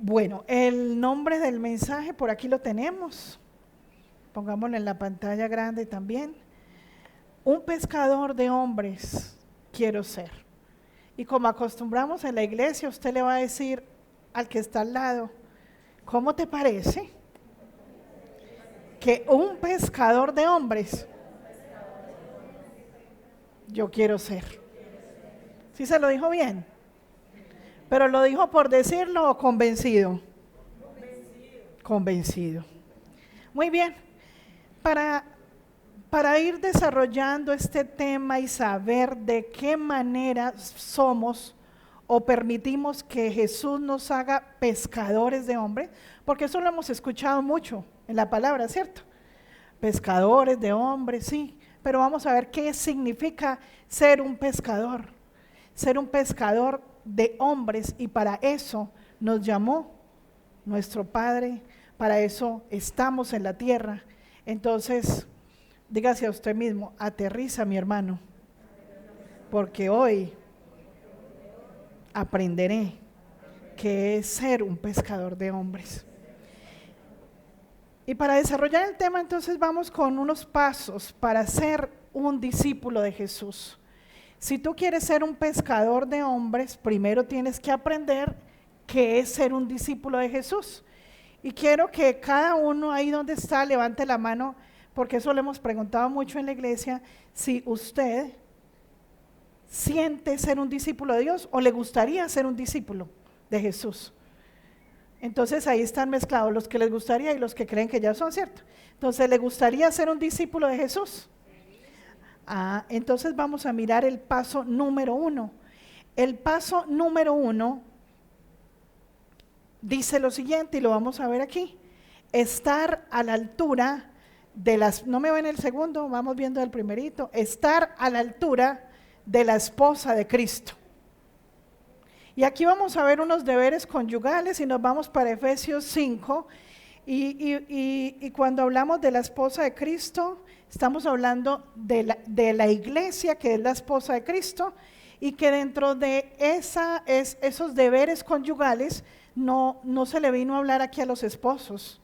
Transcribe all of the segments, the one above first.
Bueno, el nombre del mensaje por aquí lo tenemos. Pongámoslo en la pantalla grande también. Un pescador de hombres quiero ser. Y como acostumbramos en la iglesia, usted le va a decir al que está al lado, ¿cómo te parece que un pescador de hombres yo quiero ser? ¿Sí se lo dijo bien? ¿Pero lo dijo por decirlo o convencido? Convencido. Muy bien. Para ir desarrollando este tema y saber de qué manera somos o permitimos que Jesús nos haga pescadores de hombres, porque eso lo hemos escuchado mucho en la palabra, ¿cierto? Pescadores de hombres, sí, pero vamos a ver qué significa ser un pescador de hombres, y para eso nos llamó nuestro Padre, para eso estamos en la tierra. Entonces, dígase a usted mismo, aterriza mi hermano, porque hoy aprenderé qué es ser un pescador de hombres. Y para desarrollar el tema, entonces vamos con unos pasos para ser un discípulo de Jesús. Si tú quieres ser un pescador de hombres, primero tienes que aprender qué es ser un discípulo de Jesús. Y quiero que cada uno ahí donde está levante la mano, porque eso le hemos preguntado mucho en la iglesia, si usted siente ser un discípulo de Dios o le gustaría ser un discípulo de Jesús. Entonces ahí están mezclados los que les gustaría y los que creen que ya son, ¿cierto? Entonces, ¿le gustaría ser un discípulo de Jesús? Entonces vamos a mirar el paso número 1. El paso número 1 dice lo siguiente, y lo vamos a ver aquí: estar a la altura de las, no me ven el segundo, vamos viendo el primerito, estar a la altura de la esposa de Cristo. Y aquí vamos a ver unos deberes conyugales y nos vamos para Efesios 5, y cuando hablamos de la esposa de Cristo, estamos hablando de la iglesia, que es la esposa de Cristo, y que dentro de esos deberes conyugales no se le vino a hablar aquí a los esposos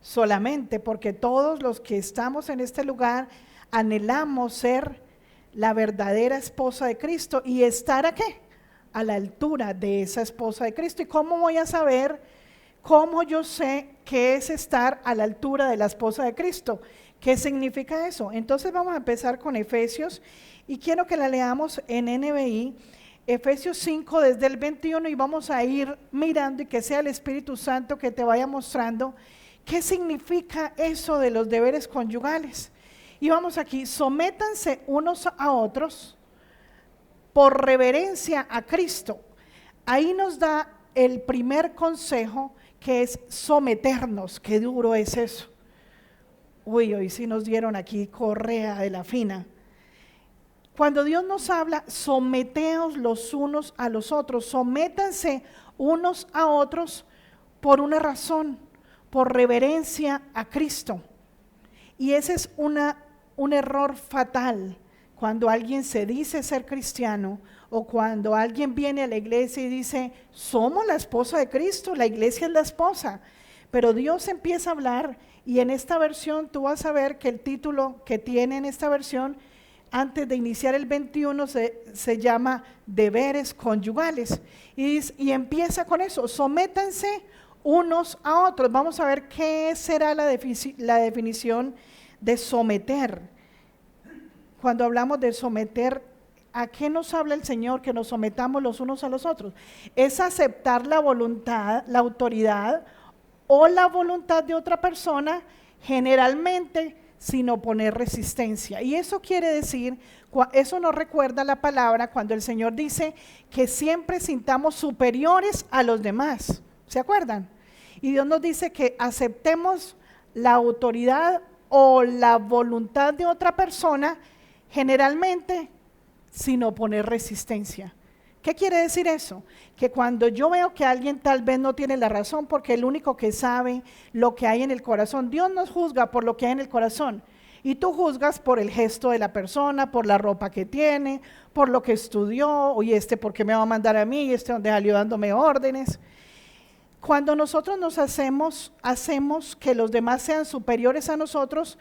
solamente, porque todos los que estamos en este lugar anhelamos ser la verdadera esposa de Cristo y estar ¿a qué? A la altura de esa esposa de Cristo. ¿Y cómo voy a saber, cómo yo sé qué es estar a la altura de la esposa de Cristo? ¿Qué significa eso? Entonces vamos a empezar con Efesios, y quiero que la leamos en NBI, Efesios 5 desde el 21, y vamos a ir mirando y que sea el Espíritu Santo que te vaya mostrando qué significa eso de los deberes conyugales. Y vamos aquí: sométanse unos a otros por reverencia a Cristo. Ahí nos da el primer consejo, que es someternos. Qué duro es eso. Uy, hoy sí nos dieron aquí correa de la fina. Cuando Dios nos habla, someteos los unos a los otros, sométanse unos a otros por una razón, por reverencia a Cristo. Y ese es un error fatal cuando alguien se dice ser cristiano, o cuando alguien viene a la iglesia y dice, somos la esposa de Cristo, la iglesia es la esposa. Pero Dios empieza a hablar, y en esta versión tú vas a ver que el título que tiene en esta versión, antes de iniciar el 21, se llama deberes conyugales, y empieza con eso: sométanse unos a otros. Vamos a ver qué será la definición de someter. Cuando hablamos de someter, ¿a qué nos habla el Señor? Que nos sometamos los unos a los otros. Es aceptar la voluntad, la autoridad o la voluntad de otra persona, generalmente sin oponer resistencia. Y eso quiere decir, eso nos recuerda la palabra cuando el Señor dice que siempre sintamos superiores a los demás. ¿Se acuerdan? Y Dios nos dice que aceptemos la autoridad o la voluntad de otra persona, generalmente sin oponer resistencia. ¿Qué quiere decir eso? Que cuando yo veo que alguien tal vez no tiene la razón, porque el único que sabe lo que hay en el corazón, Dios nos juzga por lo que hay en el corazón, y tú juzgas por el gesto de la persona, por la ropa que tiene, por lo que estudió, oye, ¿por qué me va a mandar a mí? Donde salió dándome órdenes. Cuando nosotros hacemos que los demás sean superiores a nosotros,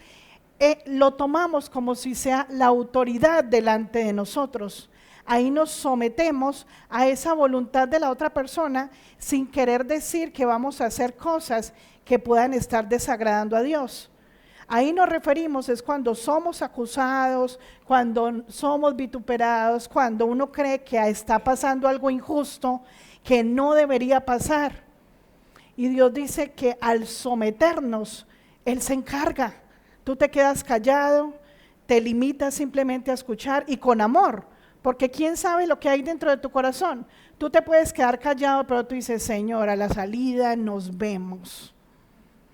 lo tomamos como si sea la autoridad delante de nosotros. Ahí nos sometemos a esa voluntad de la otra persona sin querer decir que vamos a hacer cosas que puedan estar desagradando a Dios. Ahí nos referimos es cuando somos acusados, cuando somos vituperados, cuando uno cree que está pasando algo injusto que no debería pasar. Y Dios dice que al someternos, Él se encarga. Tú te quedas callado, te limitas simplemente a escuchar y con amor, porque quién sabe lo que hay dentro de tu corazón. Tú te puedes quedar callado, pero tú dices, Señor, a la salida nos vemos.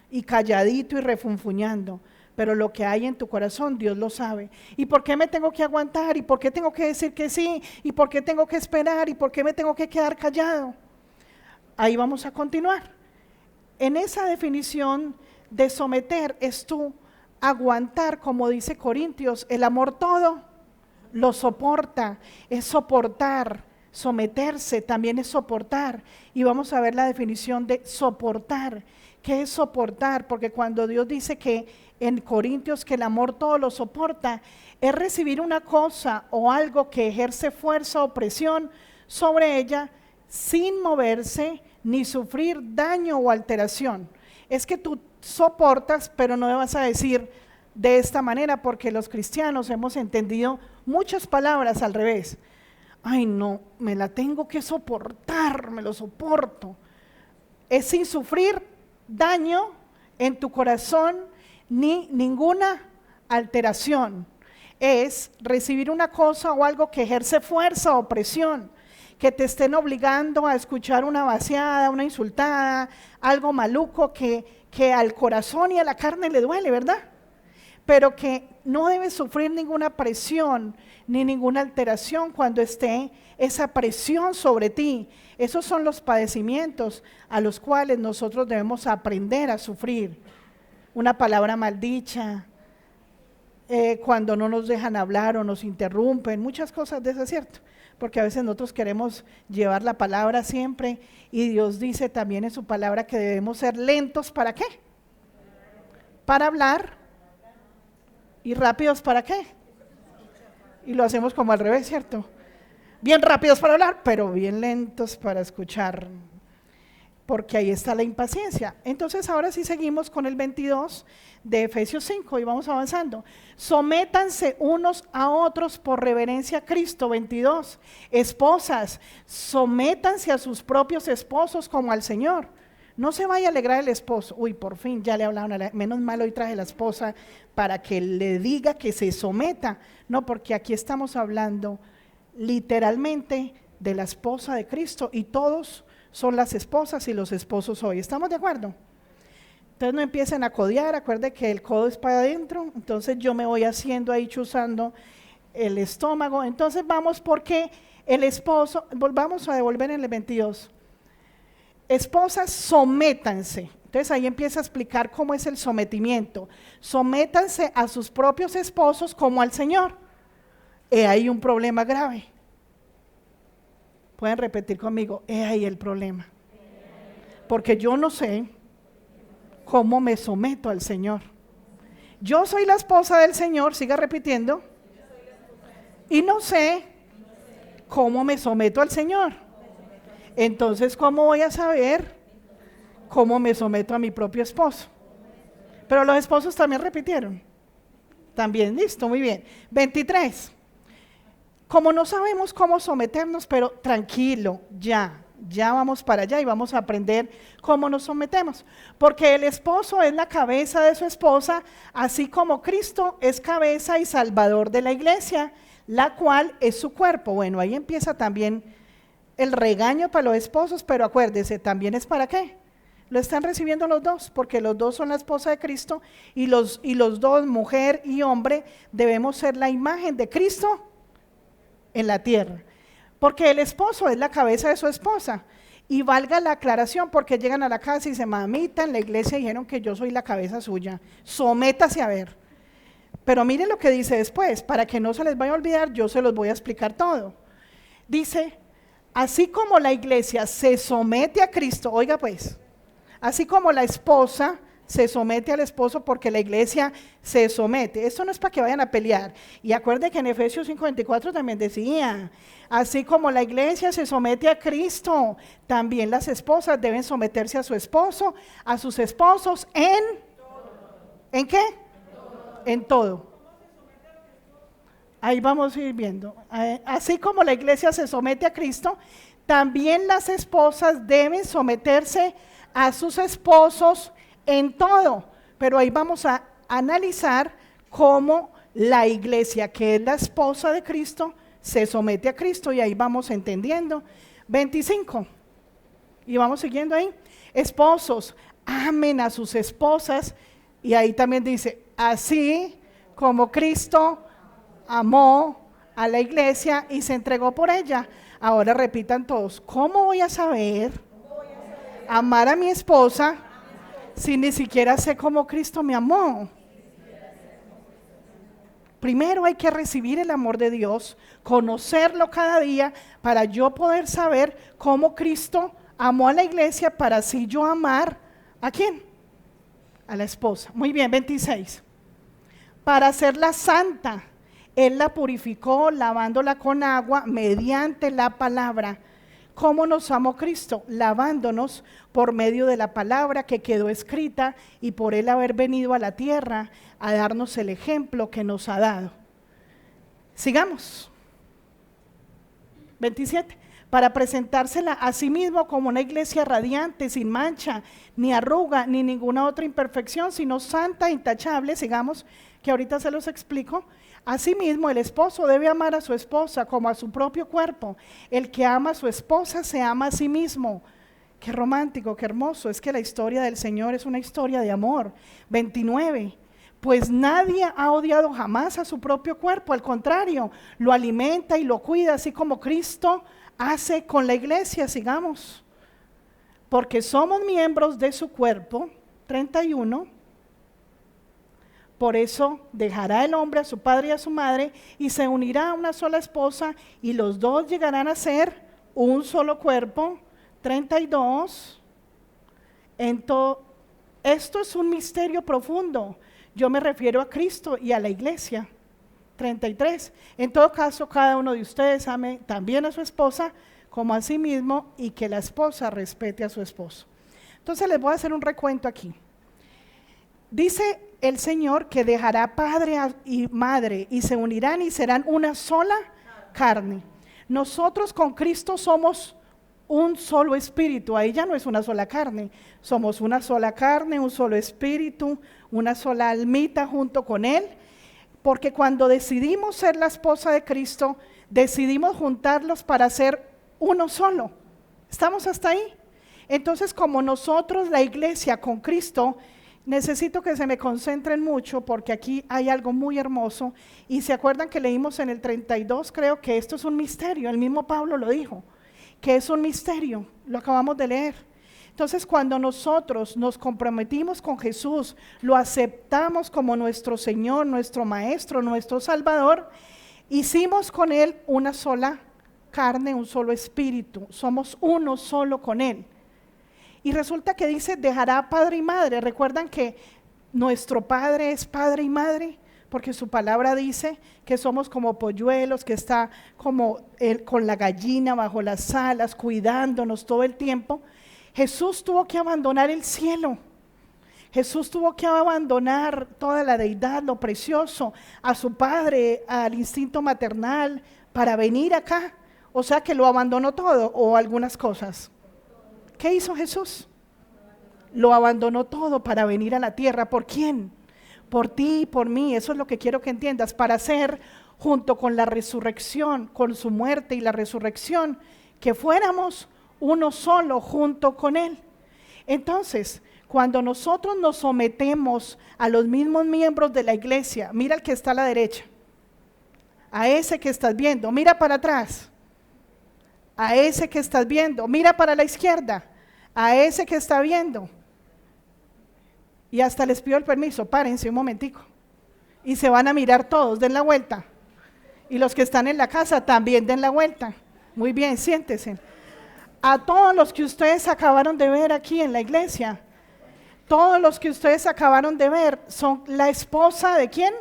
Y calladito y refunfuñando, pero lo que hay en tu corazón Dios lo sabe. ¿Y por qué me tengo que aguantar? ¿Y por qué tengo que decir que sí? ¿Y por qué tengo que esperar? ¿Y por qué me tengo que quedar callado? Ahí vamos a continuar. En esa definición de someter es tú aguantar, como dice Corintios, el amor todo lo soporta, es soportar. Someterse también es soportar. Y vamos a ver la definición de soportar. ¿Qué es soportar? Porque cuando Dios dice que en Corintios que el amor todo lo soporta, es recibir una cosa o algo que ejerce fuerza o presión sobre ella sin moverse ni sufrir daño o alteración. Es que tú soportas, pero no me vas a decir de esta manera, porque los cristianos hemos entendido muchas palabras al revés. Ay no, me la tengo que soportar, me lo soporto. Es sin sufrir daño en tu corazón ni ninguna alteración. Es recibir una cosa o algo que ejerce fuerza o presión, que te estén obligando a escuchar una vaciada, una insultada, algo maluco que al corazón y a la carne le duele, ¿verdad? Pero que no debes sufrir ninguna presión ni ninguna alteración cuando esté esa presión sobre ti. Esos son los padecimientos a los cuales nosotros debemos aprender a sufrir. Una palabra maldicha, cuando no nos dejan hablar o nos interrumpen, muchas cosas de eso, ¿cierto? Porque a veces nosotros queremos llevar la palabra siempre y Dios dice también en su palabra que debemos ser lentos, ¿para qué? Para hablar y rápidos, ¿para qué? Y lo hacemos como al revés, ¿cierto? Bien rápidos para hablar, pero bien lentos para escuchar, porque ahí está la impaciencia. Entonces ahora sí seguimos con el 22 de Efesios 5 y vamos avanzando. Sométanse unos a otros por reverencia a Cristo. 22, esposas, sométanse a sus propios esposos como al Señor. No se vaya a alegrar el esposo. Uy, por fin ya le hablaron, menos mal hoy traje la esposa para que le diga que se someta. No, porque aquí estamos hablando literalmente de la esposa de Cristo y todos son las esposas y los esposos hoy. ¿Estamos de acuerdo? Entonces no empiecen a codear, acuérdense que el codo es para adentro, entonces yo me voy haciendo ahí chuzando el estómago. Entonces vamos porque el esposo, volvamos a devolver en el 22. Esposas, sométanse. Entonces ahí empieza a explicar cómo es el sometimiento. Sométanse a sus propios esposos como al Señor. He ahí un problema grave. Pueden repetir conmigo, he ahí el problema. Porque yo no sé cómo me someto al Señor. Yo soy la esposa del Señor, siga repitiendo, y no sé cómo me someto al Señor. Entonces, ¿cómo voy a saber cómo me someto a mi propio esposo? Pero los esposos también repitieron. También, listo, muy bien. 23. Como no sabemos cómo someternos, pero tranquilo, ya vamos para allá y vamos a aprender cómo nos sometemos. Porque el esposo es la cabeza de su esposa, así como Cristo es cabeza y salvador de la iglesia, la cual es su cuerpo. Bueno, ahí empieza también el regaño para los esposos, pero acuérdese, también es para qué. Lo están recibiendo los dos, porque los dos son la esposa de Cristo y los dos, mujer y hombre, debemos ser la imagen de Cristo en la tierra, porque el esposo es la cabeza de su esposa. Y valga la aclaración, porque llegan a la casa y dicen, mamita, en la iglesia dijeron que yo soy la cabeza suya, sométase a ver. Pero miren lo que dice después, para que no se les vaya a olvidar, yo se los voy a explicar todo. Dice, Así como la iglesia se somete a Cristo, oiga pues, así como la esposa se somete al esposo porque la iglesia se somete. Esto no es para que vayan a pelear. Y acuerde que en Efesios 5:24 también decía, así como la iglesia se somete a Cristo, también las esposas deben someterse a su esposo, a sus esposos ¿en qué? En todo. Ahí vamos a ir viendo. Así como la iglesia se somete a Cristo, también las esposas deben someterse a sus esposos en todo. Pero ahí vamos a analizar cómo la iglesia, que es la esposa de Cristo, se somete a Cristo, y ahí vamos entendiendo. 25. Y vamos siguiendo ahí. Esposos, amen a sus esposas. Y ahí también dice, así como Cristo amó a la iglesia y se entregó por ella. Ahora repitan todos, ¿cómo voy a saber amar a mi esposa si ni siquiera sé cómo Cristo me amó? Primero hay que recibir el amor de Dios, conocerlo cada día para yo poder saber cómo Cristo amó a la iglesia para así yo amar ¿a quién? A la esposa. Muy bien, 26. Para hacerla santa, Él la purificó lavándola con agua mediante la palabra. ¿Cómo nos amó Cristo? Lavándonos por medio de la palabra que quedó escrita y por Él haber venido a la tierra a darnos el ejemplo que nos ha dado. Sigamos. 27. Para presentársela a sí mismo como una iglesia radiante, sin mancha, ni arruga, ni ninguna otra imperfección, sino santa e intachable. Sigamos, que ahorita se los explico. Asimismo, el esposo debe amar a su esposa como a su propio cuerpo. El que ama a su esposa se ama a sí mismo. Qué romántico, qué hermoso. Es que la historia del Señor es una historia de amor. 29. Pues nadie ha odiado jamás a su propio cuerpo. Al contrario, lo alimenta y lo cuida, así como Cristo hace con la iglesia. Sigamos. Porque somos miembros de su cuerpo. 31. Por eso dejará el hombre a su padre y a su madre y se unirá a una sola esposa y los dos llegarán a ser un solo cuerpo. 32. Esto es un misterio profundo. Yo me refiero a Cristo y a la iglesia. 33. En todo caso, cada uno de ustedes ame también a su esposa como a sí mismo y que la esposa respete a su esposo. Entonces les voy a hacer un recuento aquí. Dice el Señor que dejará padre y madre y se unirán y serán una sola carne. Nosotros con Cristo somos un solo espíritu. Ahí ya no es una sola carne, somos una sola carne, un solo espíritu, una sola almita junto con Él, porque cuando decidimos ser la esposa de Cristo, decidimos juntarlos para ser uno solo. ¿Estamos hasta ahí? Entonces, como nosotros, la iglesia con Cristo, necesito que se me concentren mucho porque aquí hay algo muy hermoso. Y se acuerdan que leímos en el 32, creo que esto es un misterio. El mismo Pablo lo dijo, que es un misterio, lo acabamos de leer. Entonces, cuando nosotros nos comprometimos con Jesús, lo aceptamos como nuestro Señor, nuestro Maestro, nuestro Salvador, hicimos con Él una sola carne, un solo espíritu, somos uno solo con Él. Y resulta que dice, dejará padre y madre. ¿Recuerdan que nuestro Padre es padre y madre? Porque su palabra dice que somos como polluelos, que está como con la gallina bajo las alas, cuidándonos todo el tiempo. Jesús tuvo que abandonar el cielo. Jesús tuvo que abandonar toda la deidad, lo precioso, a su Padre, al instinto maternal, para venir acá. O sea que lo abandonó todo o algunas cosas. ¿Qué hizo Jesús? Lo abandonó todo para venir a la tierra. ¿Por quién? Por ti y por mí. Eso es lo que quiero que entiendas. Para hacer, junto con la resurrección, con su muerte y la resurrección, que fuéramos uno solo junto con Él. Entonces, cuando nosotros nos sometemos a los mismos miembros de la iglesia, mira al que está a la derecha, a ese que estás viendo, mira para atrás. A ese que estás viendo, mira para la izquierda, a ese que está viendo. Y hasta les pido el permiso, párense un momentico. Y se van a mirar todos, den la vuelta. Y los que están en la casa también den la vuelta. Muy bien, siéntese. A todos los que ustedes acabaron de ver aquí en la iglesia, todos los que ustedes acabaron de ver son la esposa ¿de quién?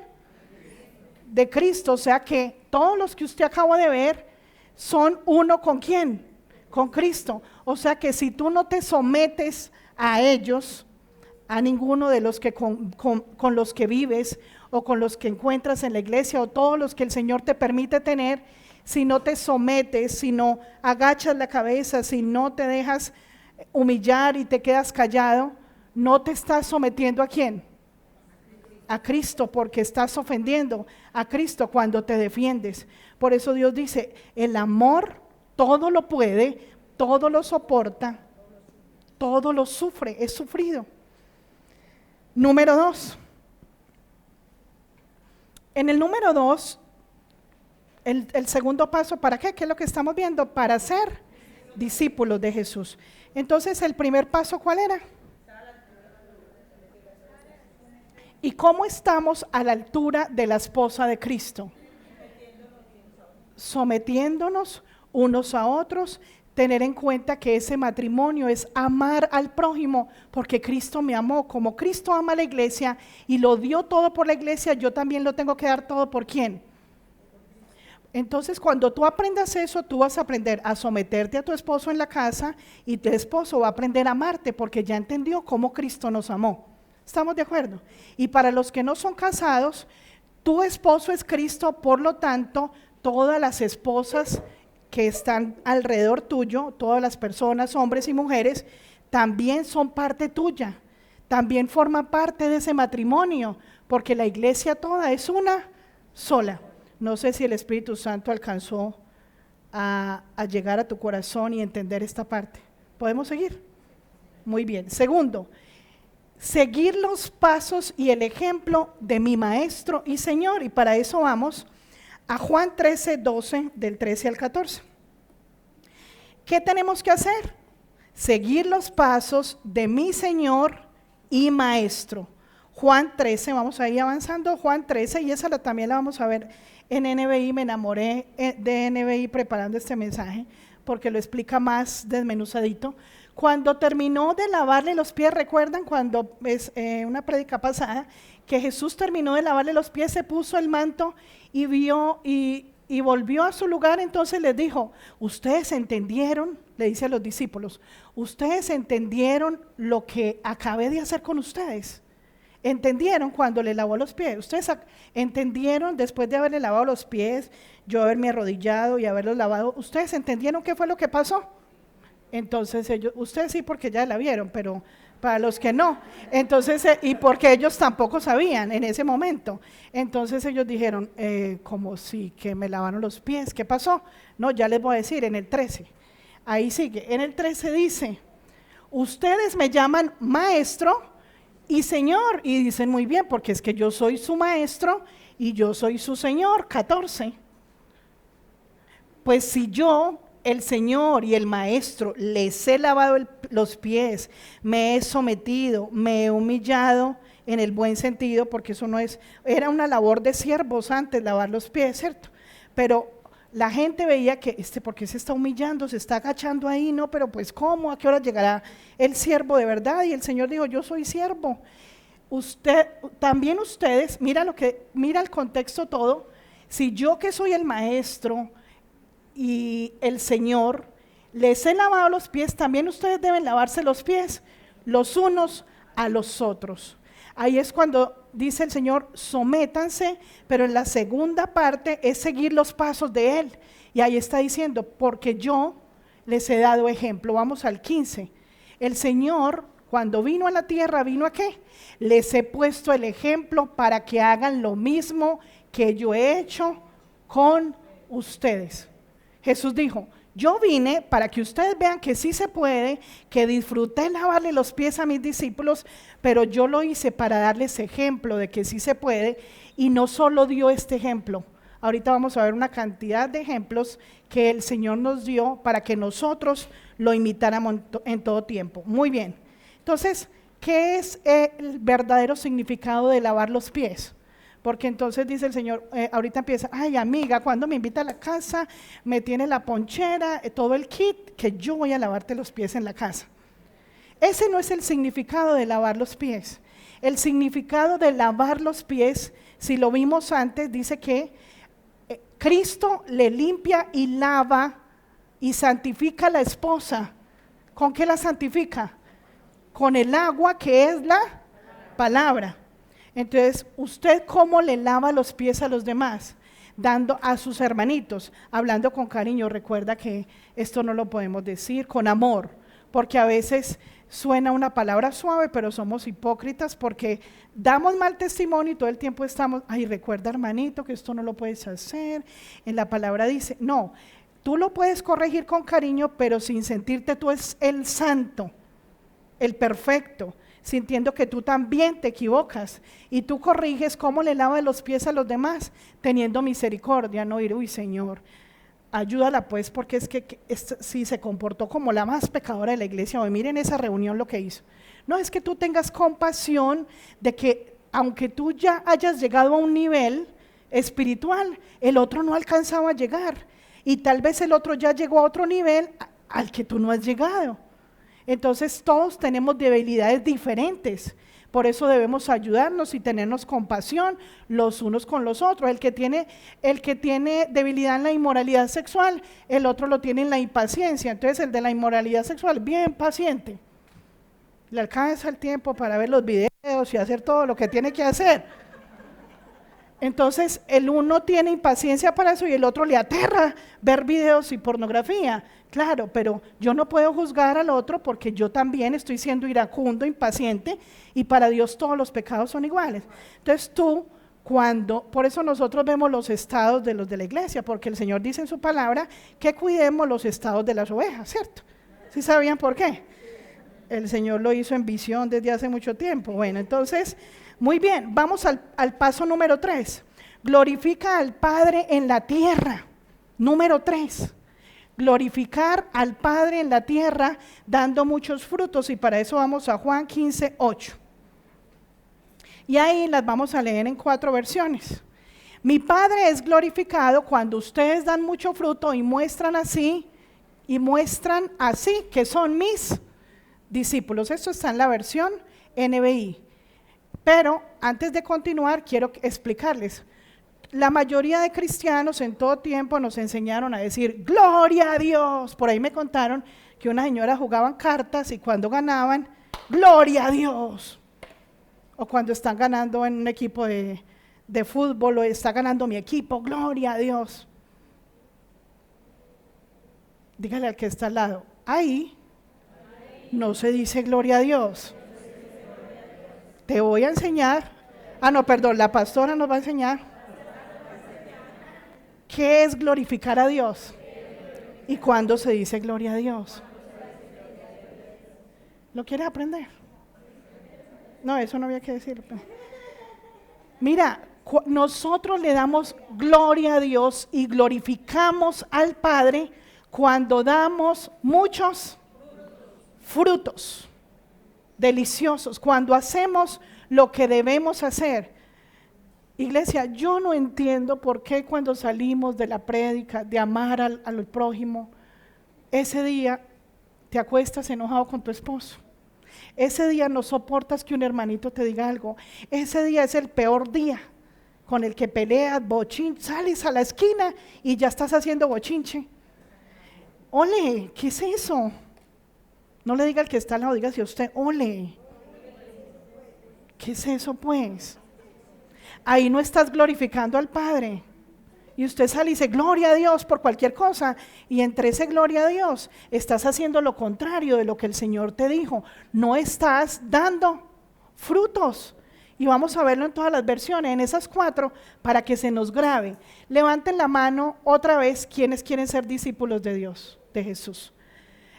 De Cristo. O sea que todos los que usted acabó de ver son uno ¿con quién? Con Cristo. O sea que si tú no te sometes a ellos, a ninguno de los que con los que vives o con los que encuentras en la iglesia o todos los que el Señor te permite tener, si no te sometes, si no agachas la cabeza, si no te dejas humillar y te quedas callado, no te estás sometiendo ¿a quién? A Cristo, porque estás ofendiendo a Cristo cuando te defiendes. Por eso Dios dice, el amor todo lo puede, todo lo soporta, todo lo sufre, es sufrido. Número 2. En el número 2, el segundo paso, ¿para qué? ¿Qué es lo que estamos viendo? Para ser discípulos de Jesús. Entonces, el primer paso, ¿cuál era? ¿Y cómo estamos a la altura de la esposa de Cristo? Sometiéndonos unos a otros, tener en cuenta que ese matrimonio es amar al prójimo, porque Cristo me amó. Como Cristo ama a la iglesia y lo dio todo por la iglesia, yo también lo tengo que dar todo ¿por quién? Entonces, cuando tú aprendas eso, tú vas a aprender a someterte a tu esposo en la casa y tu esposo va a aprender a amarte porque ya entendió cómo Cristo nos amó. ¿Estamos de acuerdo? Y para los que no son casados, tu esposo es Cristo, por lo tanto, todas las esposas que están alrededor tuyo, todas las personas, hombres y mujeres, también son parte tuya, también forman parte de ese matrimonio, porque la iglesia toda es una sola. No sé si el Espíritu Santo alcanzó a llegar a tu corazón y entender esta parte. ¿Podemos seguir? Muy bien. Segundo, seguir los pasos y el ejemplo de mi Maestro y Señor, y para eso vamos a Juan 13:12, del 13 al 14. ¿Qué tenemos que hacer? Seguir los pasos de mi Señor y Maestro. Juan 13, vamos a ir avanzando, Juan 13, y esa también la vamos a ver en NBI. Me enamoré de NBI preparando este mensaje, porque lo explica más desmenuzadito. Cuando terminó de lavarle los pies, ¿recuerdan cuando es una prédica pasada, que Jesús terminó de lavarle los pies, se puso el manto y vio y volvió a su lugar? Entonces les dijo, ustedes entendieron, le dice a los discípulos, ustedes entendieron lo que acabé de hacer con ustedes. ¿Entendieron cuando le lavó los pies? ¿Ustedes entendieron después de haberle lavado los pies, yo haberme arrodillado y haberlos lavado? ¿Ustedes entendieron qué fue lo que pasó? Entonces ellos, ustedes sí porque ya la vieron, pero para los que no, entonces, y porque ellos tampoco sabían en ese momento, entonces ellos dijeron, como si que me lavaron los pies, ¿qué pasó? No, ya les voy a decir en el 13, ahí sigue, en el 13 dice, ustedes me llaman maestro y Señor, y dicen muy bien, porque es que yo soy su maestro y yo soy su Señor. 14, pues si yo, el Señor y el Maestro, les he lavado los pies, me he sometido, me he humillado en el buen sentido, porque eso no es, era una labor de siervos antes lavar los pies, ¿cierto? Pero la gente veía que, ¿por qué se está humillando? Se está agachando ahí, no, pero pues ¿cómo? ¿A qué hora llegará el siervo de verdad? Y el Señor dijo, yo soy siervo. También ustedes, mira el contexto todo, si yo que soy el Maestro y el Señor, les he lavado los pies, también ustedes deben lavarse los pies, los unos a los otros. Ahí es cuando dice el Señor, sométanse, pero en la segunda parte es seguir los pasos de Él. Y ahí está diciendo, porque yo les he dado ejemplo. Vamos al 15. El Señor, cuando vino a la tierra, ¿vino a qué? Les he puesto el ejemplo para que hagan lo mismo que yo he hecho con ustedes. Jesús dijo, yo vine para que ustedes vean que sí se puede, que disfruté lavarle los pies a mis discípulos, pero yo lo hice para darles ejemplo de que sí se puede, y no solo dio este ejemplo. Ahorita vamos a ver una cantidad de ejemplos que el Señor nos dio para que nosotros lo imitáramos en todo tiempo. Muy bien. Entonces, ¿qué es el verdadero significado de lavar los pies? Porque entonces dice el Señor, ahorita empieza, ay amiga, cuando me invita a la casa, me tiene la ponchera, todo el kit, que yo voy a lavarte los pies en la casa. Ese no es el significado de lavar los pies. El significado de lavar los pies, si lo vimos antes, dice que Cristo le limpia y lava y santifica a la esposa. ¿Con qué la santifica? Con el agua que es la palabra. Entonces, ¿usted cómo le lava los pies a los demás? Dando a sus hermanitos, hablando con cariño. Recuerda que esto no lo podemos decir con amor, porque a veces suena una palabra suave, pero somos hipócritas porque damos mal testimonio y todo el tiempo estamos, ay, recuerda hermanito que esto no lo puedes hacer. En la palabra dice, no, tú lo puedes corregir con cariño, pero sin sentirte tú es el santo, el perfecto, sintiendo que tú también te equivocas y tú corriges cómo le lavas los pies a los demás, teniendo misericordia, no ir, uy Señor, ayúdala pues, porque es que si se comportó como la más pecadora de la iglesia, hoy miren esa reunión lo que hizo. No, es que tú tengas compasión de que aunque tú ya hayas llegado a un nivel espiritual, el otro no alcanzaba a llegar y tal vez el otro ya llegó a otro nivel al que tú no has llegado. Entonces todos tenemos debilidades diferentes, por eso debemos ayudarnos y tenernos compasión los unos con los otros. El que tiene debilidad en la inmoralidad sexual, el otro lo tiene en la impaciencia. Entonces el de la inmoralidad sexual, bien paciente, le alcanza el tiempo para ver los videos y hacer todo lo que tiene que hacer. Entonces el uno tiene impaciencia para eso y el otro le aterra ver videos y pornografía. Claro, pero yo no puedo juzgar al otro porque yo también estoy siendo iracundo, impaciente, y para Dios todos los pecados son iguales. Entonces por eso nosotros vemos los estados de los de la iglesia, porque el Señor dice en su palabra que cuidemos los estados de las ovejas, ¿cierto? ¿Sí sabían por qué? El Señor lo hizo en visión desde hace mucho tiempo. Bueno, entonces, muy bien, vamos al paso número 3. Glorifica al Padre en la tierra. Número 3. Glorificar al Padre en la tierra dando muchos frutos, y para eso vamos a Juan 15:8. Y ahí las vamos a leer en 4 versiones. Mi Padre es glorificado cuando ustedes dan mucho fruto y muestran así que son mis discípulos. Esto está en la versión NBI. Pero antes de continuar quiero explicarles. La mayoría de cristianos en todo tiempo nos enseñaron a decir gloria a Dios. Por ahí me contaron que una señora jugaban cartas y cuando ganaban, gloria a Dios. O cuando están ganando en un equipo de fútbol o está ganando mi equipo, gloria a Dios. Dígale al que está al lado, ahí no se dice gloria a Dios. Te voy a enseñar, la pastora nos va a enseñar qué es glorificar a Dios y cuándo se dice gloria a Dios. ¿Lo quieres aprender? No, eso no había que decir. Mira, nosotros le damos gloria a Dios y glorificamos al Padre cuando damos muchos frutos deliciosos, cuando hacemos lo que debemos hacer. Iglesia, yo no entiendo por qué cuando salimos de la prédica de amar al prójimo, ese día te acuestas enojado con tu esposo. Ese día no soportas que un hermanito te diga algo. Ese día es el peor día con el que peleas, bochinche, sales a la esquina y ya estás haciendo bochinche. Ole, ¿qué es eso? No le diga al que está al lado, dígase usted, ole. ¿Qué es eso pues? Ahí no estás glorificando al Padre. Y usted sale y dice gloria a Dios por cualquier cosa, y entre ese gloria a Dios estás haciendo lo contrario de lo que el Señor te dijo. No estás dando frutos. Y vamos a verlo en todas las versiones, en esas 4, para que se nos grabe. Levanten la mano otra vez quienes quieren ser discípulos de Dios, de Jesús.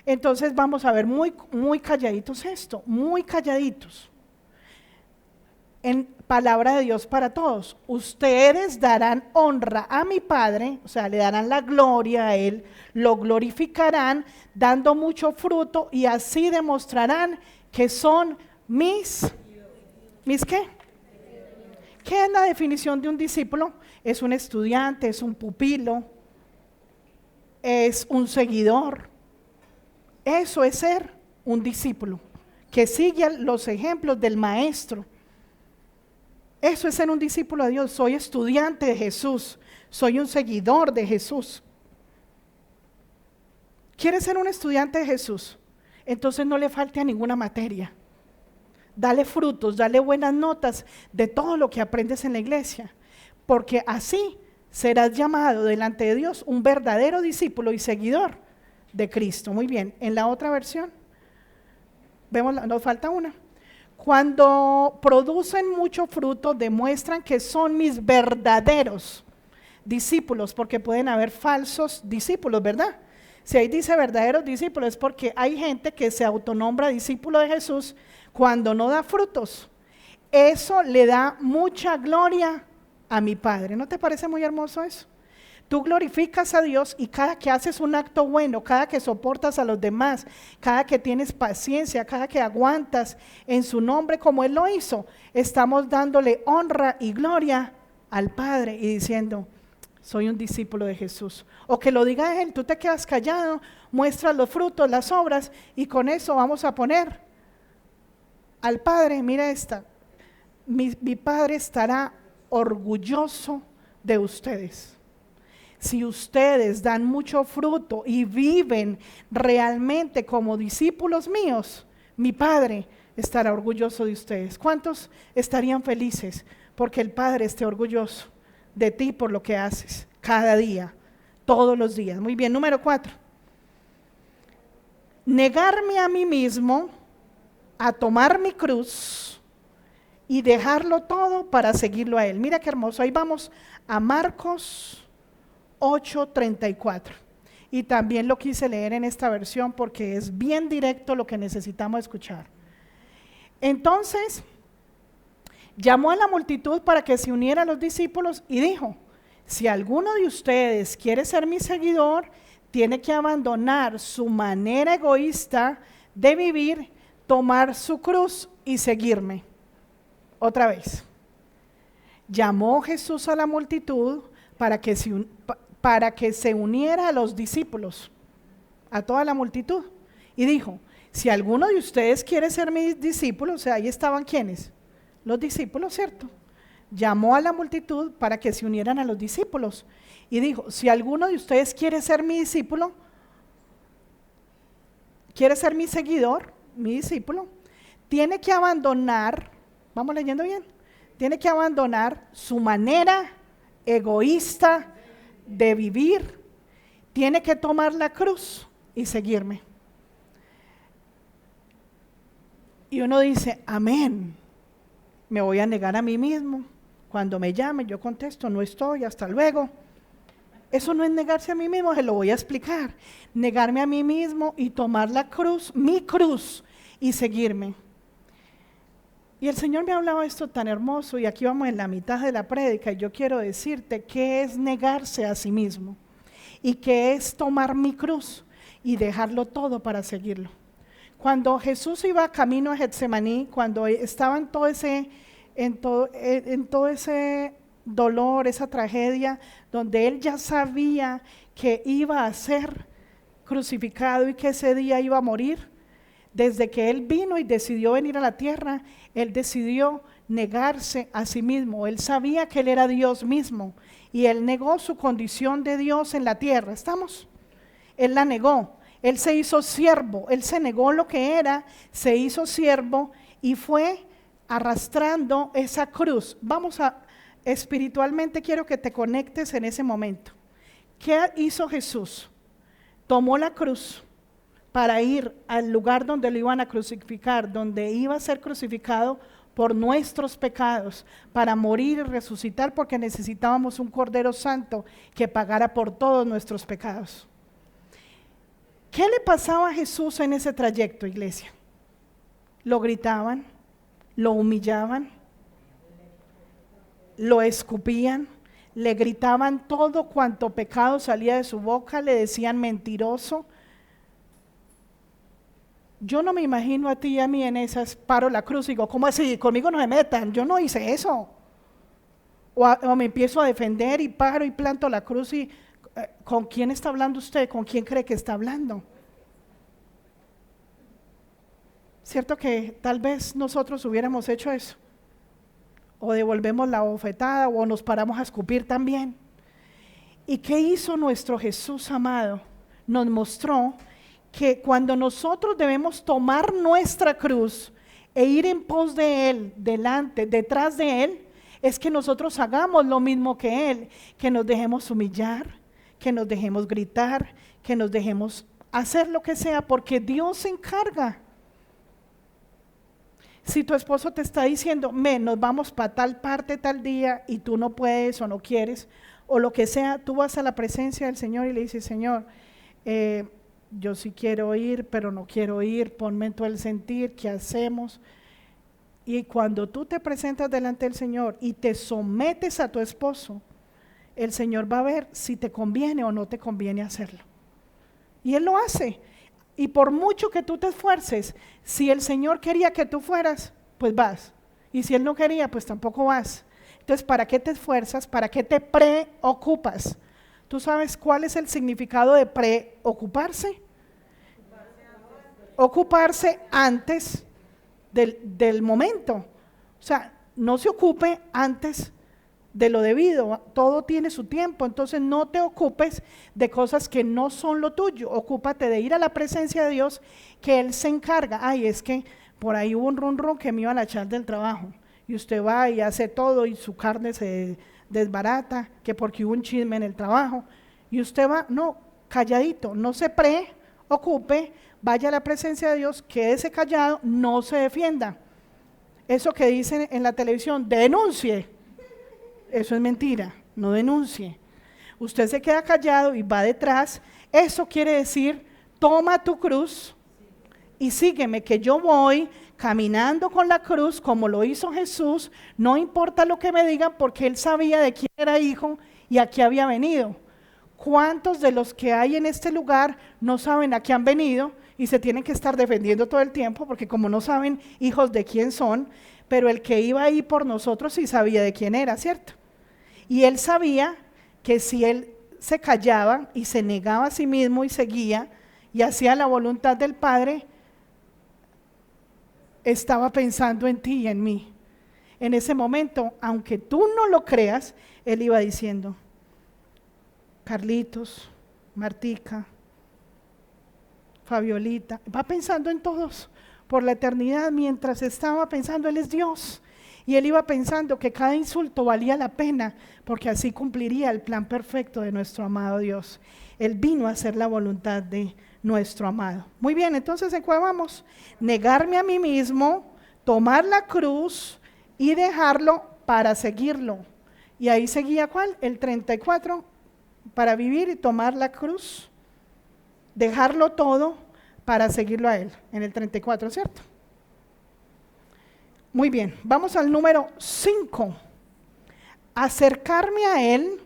Entonces vamos a ver muy calladitos esto, muy calladitos. En palabra de Dios para todos, ustedes darán honra a mi Padre, o sea, le darán la gloria a Él, lo glorificarán dando mucho fruto y así demostrarán que son ¿mis qué? ¿Qué es la definición de un discípulo? Es un estudiante, es un pupilo, es un seguidor. Eso es ser un discípulo, que sigue los ejemplos del maestro. Eso es ser un discípulo de Dios. Soy estudiante de Jesús, soy un seguidor de Jesús. ¿Quieres ser un estudiante de Jesús? Entonces no le falte a ninguna materia. Dale frutos, dale buenas notas de todo lo que aprendes en la iglesia, porque así serás llamado delante de Dios un verdadero discípulo y seguidor de Cristo. Muy bien, en la otra versión, vemos, nos falta una. Cuando producen mucho fruto, demuestran que son mis verdaderos discípulos, porque pueden haber falsos discípulos, ¿verdad? Si ahí dice verdaderos discípulos, es porque hay gente que se autonombra discípulo de Jesús cuando no da frutos. Eso le da mucha gloria a mi Padre. ¿No te parece muy hermoso eso? Tú glorificas a Dios y cada que haces un acto bueno, cada que soportas a los demás, cada que tienes paciencia, cada que aguantas en su nombre como Él lo hizo, estamos dándole honra y gloria al Padre y diciendo, soy un discípulo de Jesús. O que lo diga Él, tú te quedas callado, muestras los frutos, las obras, y con eso vamos a poner al Padre, mira esta, mi Padre estará orgulloso de ustedes. Si ustedes dan mucho fruto y viven realmente como discípulos míos, mi Padre estará orgulloso de ustedes. ¿Cuántos estarían felices porque el Padre esté orgulloso de ti por lo que haces cada día, todos los días? Muy bien, número 4. Negarme a mí mismo, a tomar mi cruz y dejarlo todo para seguirlo a Él. Mira qué hermoso, ahí vamos a Marcos 8:34. Y también lo quise leer en esta versión porque es bien directo lo que necesitamos escuchar. Entonces, llamó a la multitud para que se uniera a los discípulos y dijo, si alguno de ustedes quiere ser mi seguidor, tiene que abandonar su manera egoísta de vivir, tomar su cruz y seguirme. Otra vez, llamó Jesús a la multitud para que se uniera a los discípulos, a toda la multitud, y dijo, si alguno de ustedes quiere ser mi discípulo, o sea, ahí estaban ¿quiénes? Los discípulos, ¿cierto? Llamó a la multitud para que se unieran a los discípulos, y dijo, si alguno de ustedes quiere ser mi discípulo, quiere ser mi seguidor, mi discípulo, tiene que abandonar, vamos leyendo bien, tiene que abandonar su manera egoísta de vivir, tiene que tomar la cruz y seguirme. Y uno dice, amén, me voy a negar a mí mismo, cuando me llamen yo contesto, no estoy, hasta luego. Eso no es negarse a mí mismo, se lo voy a explicar. Negarme a mí mismo y tomar la cruz, mi cruz, y seguirme. Y el Señor me hablaba esto tan hermoso, y aquí vamos en la mitad de la prédica, y yo quiero decirte qué es negarse a sí mismo, y qué es tomar mi cruz y dejarlo todo para seguirlo. Cuando Jesús iba camino a Getsemaní, cuando estaba en todo ese dolor, esa tragedia, donde Él ya sabía que iba a ser crucificado y que ese día iba a morir, desde que Él vino y decidió venir a la tierra, Él decidió negarse a sí mismo. Él sabía que Él era Dios mismo y Él negó su condición de Dios en la tierra. ¿Estamos? Él la negó. Él se hizo siervo. Él se negó lo que era, se hizo siervo y fue arrastrando esa cruz. Espiritualmente quiero que te conectes en ese momento. ¿Qué hizo Jesús? Tomó la cruz para ir al lugar donde lo iban a crucificar, donde iba a ser crucificado por nuestros pecados, para morir y resucitar, porque necesitábamos un Cordero Santo que pagara por todos nuestros pecados. ¿Qué le pasaba a Jesús en ese trayecto, iglesia? Lo gritaban, lo humillaban, lo escupían, le gritaban todo cuanto pecado salía de su boca, le decían mentiroso. Yo no me imagino a ti y a mí en esas, paro la cruz y digo, ¿cómo así? Conmigo no se metan, yo no hice eso. O me empiezo a defender y paro y planto la cruz y ¿con quién está hablando usted? ¿Con quién cree que está hablando? ¿Cierto que tal vez nosotros hubiéramos hecho eso? O devolvemos la bofetada o nos paramos a escupir también. ¿Y qué hizo nuestro Jesús amado? Nos mostró que cuando nosotros debemos tomar nuestra cruz e ir en pos de Él, delante, detrás de Él, es que nosotros hagamos lo mismo que Él, que nos dejemos humillar, que nos dejemos gritar, que nos dejemos hacer lo que sea, porque Dios se encarga. Si tu esposo te está diciendo, nos vamos para tal parte tal día y tú no puedes o no quieres, o lo que sea, tú vas a la presencia del Señor y le dices, Señor, yo sí quiero ir, pero no quiero ir, ponme en todo el sentir, ¿qué hacemos? Y cuando tú te presentas delante del Señor y te sometes a tu esposo, el Señor va a ver si te conviene o no te conviene hacerlo. Y Él lo hace. Y por mucho que tú te esfuerces, si el Señor quería que tú fueras, pues vas. Y si Él no quería, pues tampoco vas. Entonces, ¿para qué te esfuerzas? ¿Para qué te preocupas? ¿Tú sabes cuál es el significado de preocuparse? Ocuparse antes del momento. O sea, no se ocupe antes de lo debido, todo tiene su tiempo, entonces no te ocupes de cosas que no son lo tuyo, ocúpate de ir a la presencia de Dios, que Él se encarga. Ay, es que por ahí hubo un run que me iba a echar del trabajo, y usted va y hace todo y su carne se desbarata, que porque hubo un chisme en el trabajo, y usted va, no, calladito, no se preocupe, vaya a la presencia de Dios, quédese callado, no se defienda. Eso que dicen en la televisión, denuncie. Eso es mentira, no denuncie. Usted se queda callado y va detrás. Eso quiere decir, toma tu cruz y sígueme, que yo voy caminando con la cruz como lo hizo Jesús, no importa lo que me digan, porque Él sabía de quién era hijo y a qué había venido. ¿Cuántos de los que hay en este lugar no saben a qué han venido y se tienen que estar defendiendo todo el tiempo, porque como no saben hijos de quién son? Pero el que iba ahí por nosotros sí sabía de quién era, ¿cierto? Y Él sabía que si Él se callaba y se negaba a sí mismo y seguía y hacía la voluntad del Padre, estaba pensando en ti y en mí. En ese momento, aunque tú no lo creas, Él iba diciendo, Carlitos, Martica, Fabiolita, va pensando en todos por la eternidad. Mientras estaba pensando, Él es Dios, y Él iba pensando que cada insulto valía la pena, porque así cumpliría el plan perfecto de nuestro amado Dios. Él vino a hacer la voluntad de nuestro amado. Muy bien, entonces ¿en cuál vamos? Negarme a mí mismo, tomar la cruz y dejarlo para seguirlo. Y ahí seguía ¿cuál? El 34, para vivir y tomar la cruz, dejarlo todo para seguirlo a Él, en el 34, ¿cierto? Muy bien, vamos al número 5. Acercarme a Él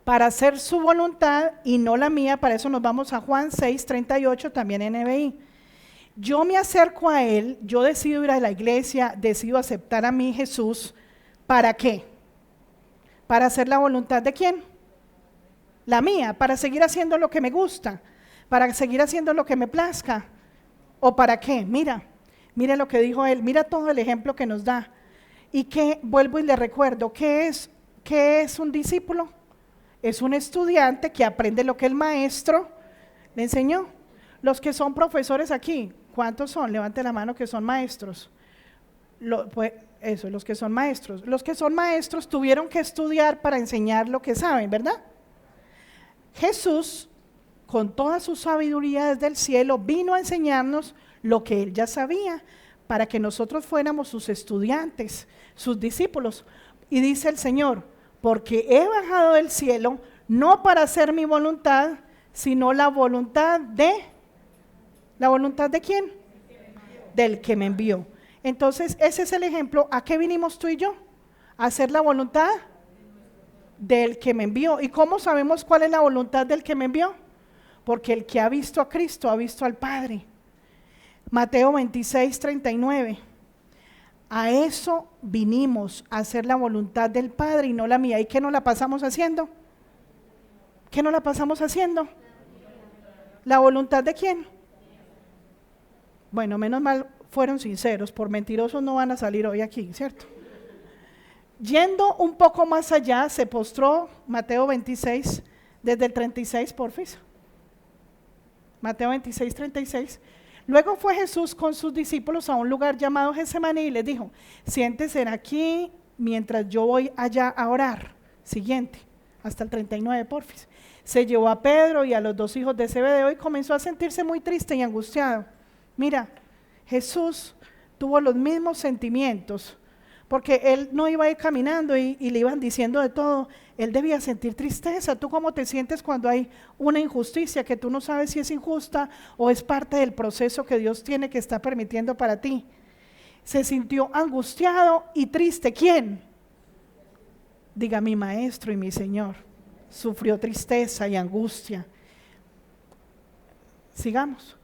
para hacer su voluntad y no la mía. Para eso nos vamos a Juan 6:38, también en NBI. Yo me acerco a Él, yo decido ir a la iglesia, decido aceptar a mi Jesús. ¿Para qué? ¿Para hacer la voluntad de quién? La mía, para seguir haciendo lo que me gusta, para seguir haciendo lo que me plazca. ¿O para qué? Mira lo que dijo Él, mira todo el ejemplo que nos da. Y que, vuelvo y le recuerdo, ¿qué es un discípulo? Es un estudiante que aprende lo que el maestro le enseñó. Los que son profesores aquí, ¿cuántos son? Levante la mano que son maestros. Los que son maestros. Los que son maestros tuvieron que estudiar para enseñar lo que saben, ¿verdad? Jesús, con toda su sabiduría desde el cielo, vino a enseñarnos lo que Él ya sabía, para que nosotros fuéramos sus estudiantes, sus discípulos. Y dice el Señor, porque he bajado del cielo, no para hacer mi voluntad, sino la voluntad de ¿quién? Del que me envió. Entonces, ese es el ejemplo. ¿A qué vinimos tú y yo? A hacer la voluntad del que me envió. ¿Y cómo sabemos cuál es la voluntad del que me envió? Porque el que ha visto a Cristo ha visto al Padre. Mateo 26:39. A eso vinimos, a hacer la voluntad del Padre y no la mía. ¿Y qué nos la pasamos haciendo? ¿Qué nos la pasamos haciendo? ¿La voluntad de quién? Bueno, menos mal fueron sinceros, por mentirosos no van a salir hoy aquí, ¿cierto? Yendo un poco más allá, se postró, Mateo 26, desde el 36, porfis. Mateo 26, 36. Luego fue Jesús con sus discípulos a un lugar llamado Getsemaní y les dijo: siéntense aquí mientras yo voy allá a orar. Siguiente, hasta el 39, porfis. Se llevó a Pedro y a los 2 hijos de Zebedeo y comenzó a sentirse muy triste y angustiado. Mira, Jesús tuvo los mismos sentimientos, porque él no iba a ir caminando y le iban diciendo de todo. Él debía sentir tristeza. ¿Tú cómo te sientes cuando hay una injusticia que tú no sabes si es injusta o es parte del proceso que Dios tiene, que está permitiendo para ti? Se sintió angustiado y triste. ¿Quién? Diga: mi maestro y mi Señor. Sufrió tristeza y angustia. Sigamos.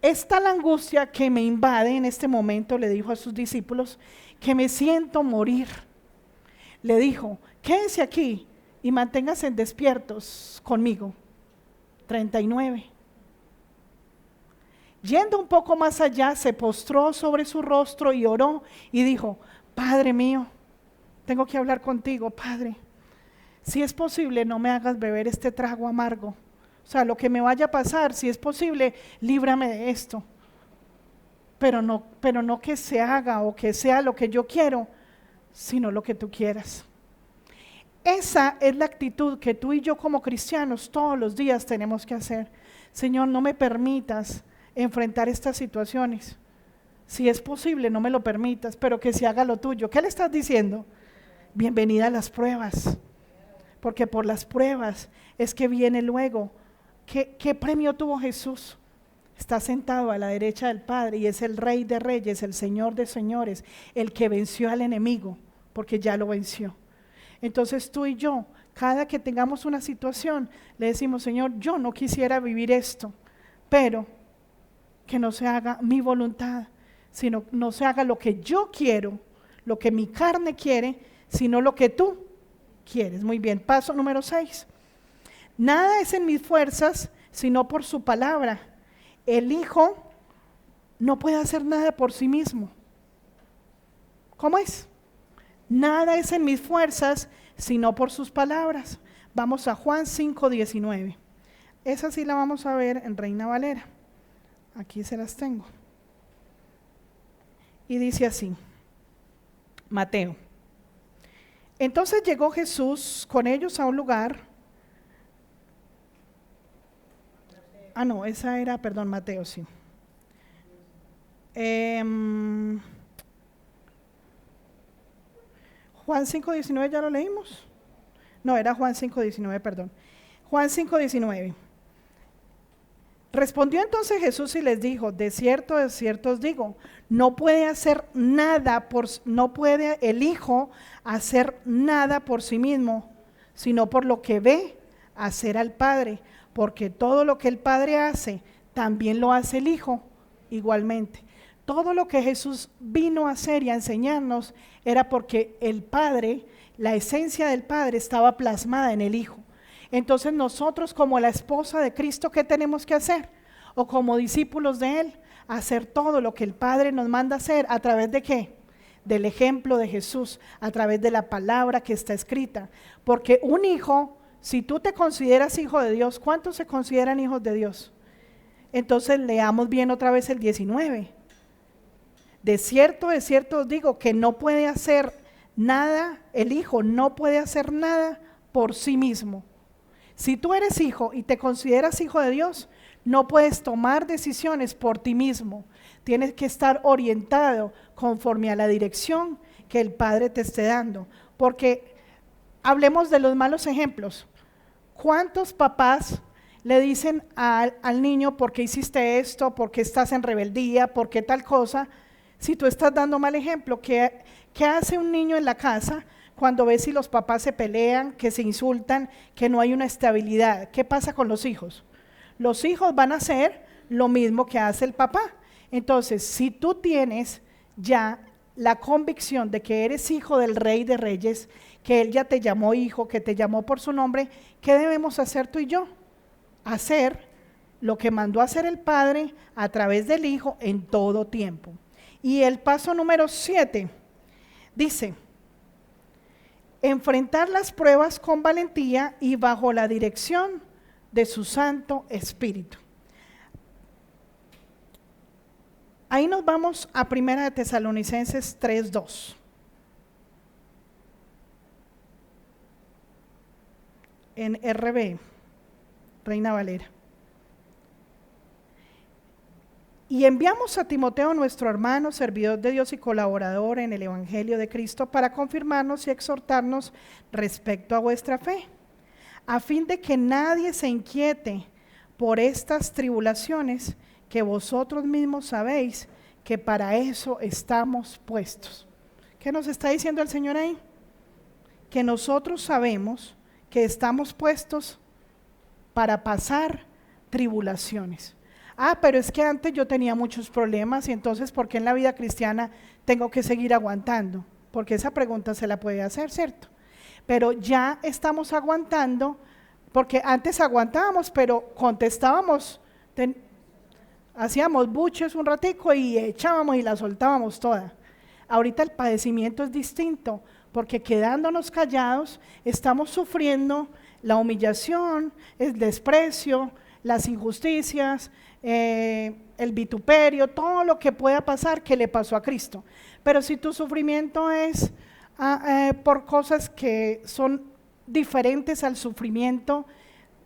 Es tal la angustia que me invade en este momento, le dijo a sus discípulos, que me siento morir. Le dijo: quédense aquí y manténganse despiertos conmigo. 39. Yendo un poco más allá, se postró sobre su rostro y oró y dijo: Padre mío, tengo que hablar contigo, Padre. Si es posible, no me hagas beber este trago amargo. O sea, lo que me vaya a pasar, si es posible, líbrame de esto. Pero no que se haga o que sea lo que yo quiero, sino lo que tú quieras. Esa es la actitud que tú y yo como cristianos todos los días tenemos que hacer. Señor, no me permitas enfrentar estas situaciones. Si es posible, no me lo permitas, pero que se haga lo tuyo. ¿Qué le estás diciendo? Bienvenida a las pruebas, porque por las pruebas es que viene luego. ¿Qué premio tuvo Jesús? Está sentado a la derecha del Padre y es el Rey de Reyes, el Señor de Señores, el que venció al enemigo, porque ya lo venció. Entonces tú y yo, cada que tengamos una situación, le decimos: Señor, yo no quisiera vivir esto, pero que no se haga mi voluntad, sino no se haga lo que yo quiero, lo que mi carne quiere, sino lo que tú quieres. Muy bien, paso número 6. Nada es en mis fuerzas, sino por su palabra. El Hijo no puede hacer nada por sí mismo. ¿Cómo es? Nada es en mis fuerzas, sino por sus palabras. Vamos a Juan 5:19. Esa sí la vamos a ver en Reina Valera. Aquí se las tengo. Y dice así, Mateo. Entonces llegó Jesús con ellos a un lugar. Mateo, sí. Juan 5:19 ya lo leímos. No, era Juan 5:19, perdón. Juan 5:19. Respondió entonces Jesús y les dijo: de cierto os digo, no puede el Hijo hacer nada por sí mismo, sino por lo que ve hacer al Padre, porque todo lo que el Padre hace, también lo hace el Hijo igualmente. Todo lo que Jesús vino a hacer y a enseñarnos era porque el Padre, la esencia del Padre estaba plasmada en el Hijo. Entonces nosotros, como la esposa de Cristo, ¿qué tenemos que hacer? O como discípulos de Él, hacer todo lo que el Padre nos manda hacer. ¿A través de qué? Del ejemplo de Jesús, a través de la palabra que está escrita. Porque un hijo, si tú te consideras hijo de Dios, ¿cuántos se consideran hijos de Dios? Entonces leamos bien otra vez el 19. De cierto os digo que no puede hacer nada, el Hijo no puede hacer nada por sí mismo. Si tú eres hijo y te consideras hijo de Dios, no puedes tomar decisiones por ti mismo. Tienes que estar orientado conforme a la dirección que el Padre te esté dando. Porque hablemos de los malos ejemplos. ¿Cuántos papás le dicen al niño: ¿por qué hiciste esto? ¿Por qué estás en rebeldía? ¿Por qué tal cosa? Si tú estás dando mal ejemplo, ¿qué hace un niño en la casa cuando ve si los papás se pelean, que se insultan, que no hay una estabilidad? ¿Qué pasa con los hijos? Los hijos van a hacer lo mismo que hace el papá. Entonces, si tú tienes ya la convicción de que eres hijo del Rey de Reyes, que Él ya te llamó hijo, que te llamó por su nombre, ¿qué debemos hacer tú y yo? Hacer lo que mandó a hacer el Padre a través del Hijo en todo tiempo. Y el paso número 7 dice: enfrentar las pruebas con valentía y bajo la dirección de su Santo Espíritu. Ahí nos vamos a 1 Tesalonicenses 3:2. En RB, Reina Valera. Y enviamos a Timoteo, nuestro hermano, servidor de Dios y colaborador en el Evangelio de Cristo, para confirmarnos y exhortarnos respecto a vuestra fe, a fin de que nadie se inquiete por estas tribulaciones, que vosotros mismos sabéis que para eso estamos puestos. ¿Qué nos está diciendo el Señor ahí? Que nosotros sabemos que estamos puestos para pasar tribulaciones. Pero es que antes yo tenía muchos problemas, y entonces ¿por qué en la vida cristiana tengo que seguir aguantando? Porque esa pregunta se la puede hacer, ¿cierto? Pero ya estamos aguantando, porque antes aguantábamos, pero contestábamos, hacíamos buches un ratico y echábamos y la soltábamos toda. Ahorita el padecimiento es distinto, porque quedándonos callados estamos sufriendo la humillación, el desprecio, las injusticias, el vituperio, todo lo que pueda pasar que le pasó a Cristo. Pero si tu sufrimiento es por cosas que son diferentes al sufrimiento,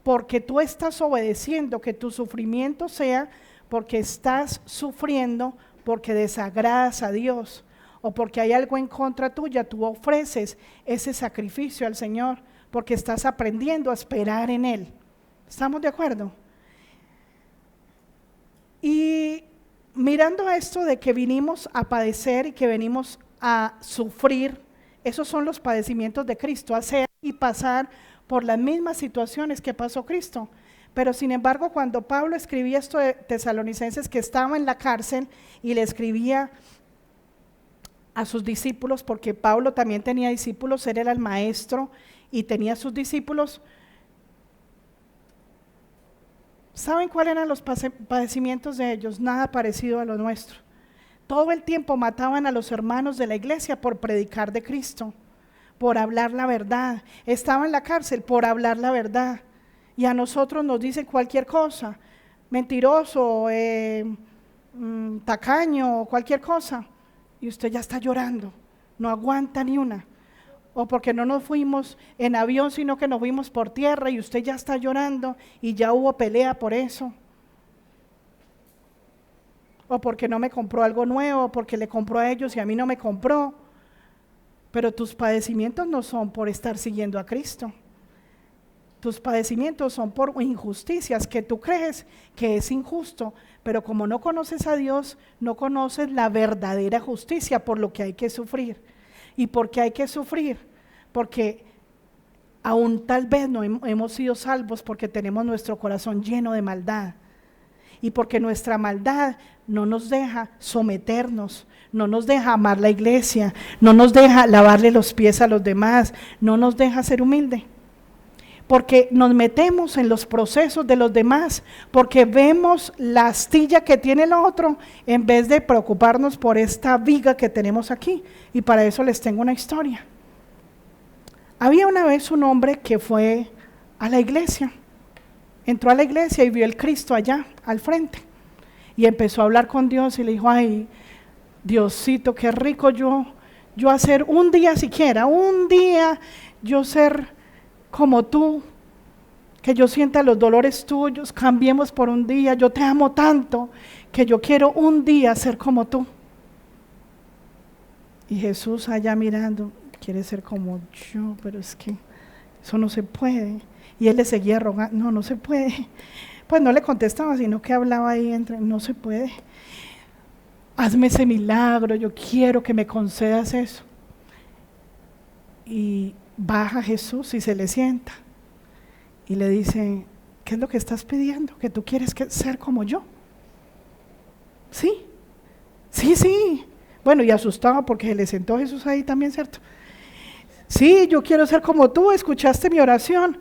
porque tú estás obedeciendo, que tu sufrimiento sea porque estás sufriendo, porque desagradas a Dios, o porque hay algo en contra tuya, tú ofreces ese sacrificio al Señor, porque estás aprendiendo a esperar en Él. ¿Estamos de acuerdo? Y mirando esto de que vinimos a padecer y que venimos a sufrir, esos son los padecimientos de Cristo, hacer y pasar por las mismas situaciones que pasó Cristo. Pero sin embargo, cuando Pablo escribía esto de Tesalonicenses, que estaba en la cárcel y le escribía a sus discípulos, porque Pablo también tenía discípulos, él era el maestro y tenía sus discípulos. ¿Saben cuáles eran los padecimientos de ellos? Nada parecido a lo nuestro. Todo el tiempo mataban a los hermanos de la iglesia por predicar de Cristo, por hablar la verdad. Estaba en la cárcel por hablar la verdad. Y a nosotros nos dicen cualquier cosa, mentiroso, tacaño, cualquier cosa, y usted ya está llorando, no aguanta ni una. O porque no nos fuimos en avión, sino que nos fuimos por tierra, y usted ya está llorando y ya hubo pelea por eso. O porque no me compró algo nuevo, porque le compró a ellos y a mí no me compró. Pero tus padecimientos no son por estar siguiendo a Cristo. Tus padecimientos son por injusticias que tú crees que es injusto, pero como no conoces a Dios, no conoces la verdadera justicia, por lo que hay que sufrir. ¿Y por qué hay que sufrir? Porque aún tal vez no hemos sido salvos porque tenemos nuestro corazón lleno de maldad. Y porque nuestra maldad no nos deja someternos, no nos deja amar la iglesia, no nos deja lavarle los pies a los demás, no nos deja ser humilde. Porque nos metemos en los procesos de los demás, porque vemos la astilla que tiene el otro, en vez de preocuparnos por esta viga que tenemos aquí. Y para eso les tengo una historia. Había una vez un hombre que fue a la iglesia, entró a la iglesia y vio el Cristo allá al frente, y empezó a hablar con Dios y le dijo: ay, Diosito, qué rico yo hacer un día siquiera, un día yo ser como tú, que yo sienta los dolores tuyos, cambiemos por un día, yo te amo tanto, que yo quiero un día ser como tú. Y Jesús allá mirando, quiere ser como yo, pero es que eso no se puede. Y él le seguía rogando: no se puede. Pues no le contestaba, sino que hablaba ahí entre: no se puede. Hazme ese milagro, yo quiero que me concedas eso. Y baja Jesús y se le sienta y le dice: ¿qué es lo que estás pidiendo? ¿Que tú quieres ser como yo? Sí, Bueno, y asustado porque se le sentó Jesús ahí también, ¿cierto? Sí, yo quiero ser como tú, escuchaste mi oración.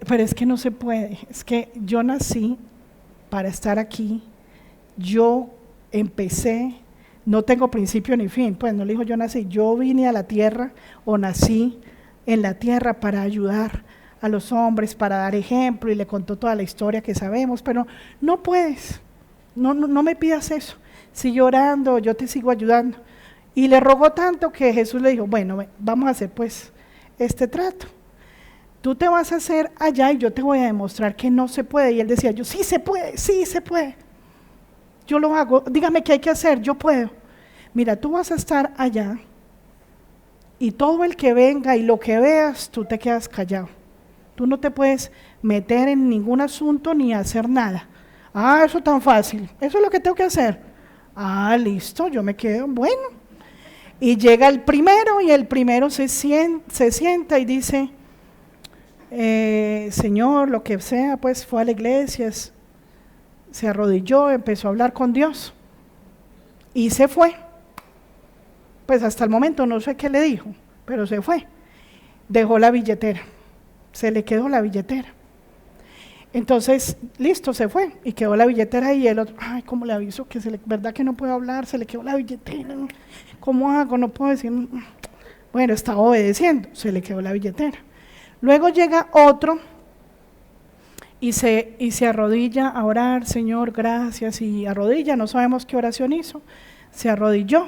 Pero es que no se puede, es que yo nací para estar aquí, yo empecé, no tengo principio ni fin, pues no le dijo yo nací, yo vine a la tierra o nací en la tierra para ayudar a los hombres, para dar ejemplo, y le contó toda la historia que sabemos, pero no puedes, no me pidas eso, sigue orando, yo te sigo ayudando. Y le rogó tanto que Jesús le dijo, bueno, vamos a hacer pues este trato. Tú te vas a hacer allá y yo te voy a demostrar que no se puede. Y él decía, yo sí se puede, sí se puede. Yo lo hago, dígame qué hay que hacer, yo puedo. Mira, tú vas a estar allá y todo el que venga y lo que veas, tú te quedas callado. Tú no te puedes meter en ningún asunto ni hacer nada. Ah, eso tan fácil, eso es lo que tengo que hacer. Ah, listo, yo me quedo, bueno. Y llega el primero y el primero se sienta y dice, Señor, lo que sea, pues fue a la iglesia, se arrodilló, empezó a hablar con Dios y se fue. Pues hasta el momento no sé qué le dijo, pero se fue. Dejó la billetera, se le quedó la billetera. Entonces, listo, se fue y quedó la billetera y el otro, ay, ¿cómo le aviso? Que verdad que no puedo hablar, se le quedó la billetera. ¿Cómo hago? No puedo decir. Bueno, estaba obedeciendo, se le quedó la billetera. Luego llega otro y se arrodilla a orar, Señor, gracias, y arrodilla, no sabemos qué oración hizo, se arrodilló.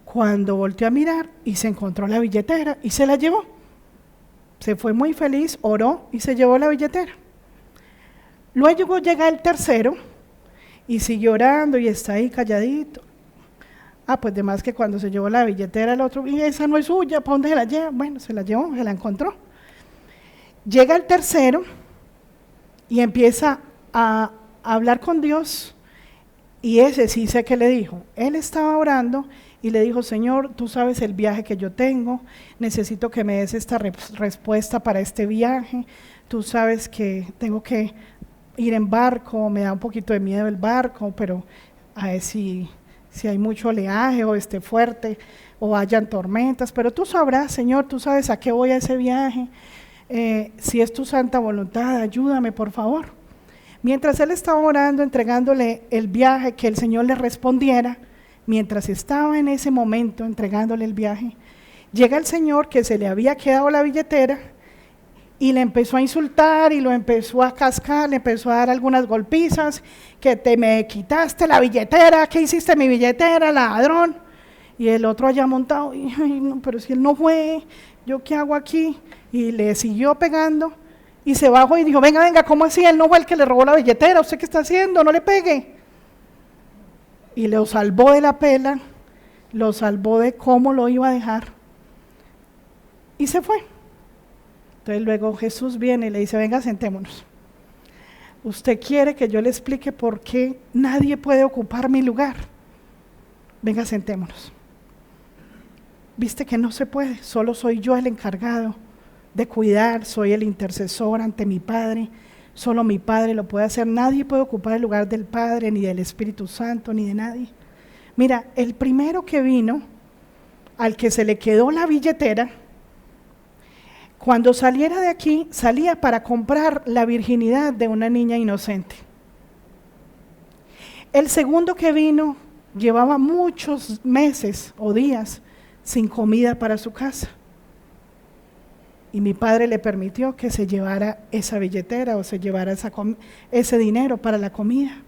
Cuando volteó a mirar y se encontró la billetera y se la llevó. Se fue muy feliz, oró y se llevó la billetera. Luego llega el tercero y sigue orando y está ahí calladito. Ah, pues de más que cuando se llevó la billetera el otro, y esa no es suya, ¿para dónde se la lleva? Bueno, se la llevó, se la encontró. Llega el tercero y empieza a hablar con Dios y ese sí sé que le dijo. Él estaba orando y le dijo, Señor, tú sabes el viaje que yo tengo, necesito que me des esta respuesta para este viaje, tú sabes que tengo que ir en barco, me da un poquito de miedo el barco, pero a ver si hay mucho oleaje o esté fuerte o hayan tormentas, pero tú sabrás, Señor, tú sabes a qué voy a ese viaje, si es tu santa voluntad, ayúdame por favor. Mientras él estaba orando, entregándole el viaje, que el Señor le respondiera, mientras estaba en ese momento entregándole el viaje, llega el Señor que se le había quedado la billetera y le empezó a insultar y lo empezó a cascar, le empezó a dar algunas golpizas, que te me quitaste la billetera, ¿qué hiciste mi billetera, ladrón? Y el otro allá montado, y, ay, no, pero si él no fue, ¿yo qué hago aquí? Y le siguió pegando y se bajó y dijo, venga, ¿cómo así? Él no fue el que le robó la billetera, ¿usted qué está haciendo? No le pegue. Y lo salvó de la pela, lo salvó de cómo lo iba a dejar y se fue. Entonces luego Jesús viene y le dice, venga, sentémonos. Usted quiere que yo le explique por qué nadie puede ocupar mi lugar. Venga, sentémonos. Viste que no se puede, solo soy yo el encargado de cuidar, soy el intercesor ante mi Padre, solo mi Padre lo puede hacer, nadie puede ocupar el lugar del Padre, ni del Espíritu Santo, ni de nadie. Mira, el primero que vino, al que se le quedó la billetera, cuando saliera de aquí, salía para comprar la virginidad de una niña inocente. El segundo que vino, llevaba muchos meses o días sin comida para su casa. Y mi padre le permitió que se llevara esa billetera o se llevara ese dinero para la comida.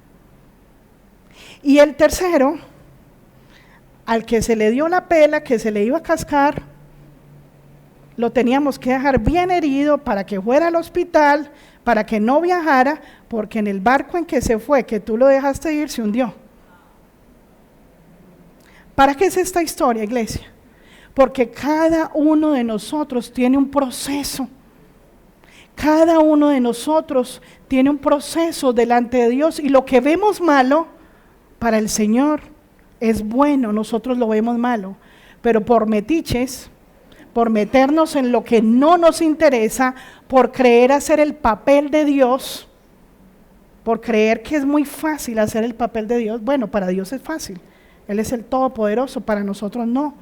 Y el tercero, al que se le dio la pela, que se le iba a cascar, lo teníamos que dejar bien herido para que fuera al hospital, para que no viajara, porque en el barco en que se fue, que tú lo dejaste ir, se hundió. ¿Para qué es esta historia, iglesia? Porque cada uno de nosotros tiene un proceso. Cada uno de nosotros tiene un proceso delante de Dios y lo que vemos malo para el Señor es bueno, nosotros lo vemos malo, pero por metiches, por meternos en lo que no nos interesa, por creer hacer el papel de Dios, por creer que es muy fácil hacer el papel de Dios, bueno, para Dios es fácil, Él es el Todopoderoso, para nosotros no.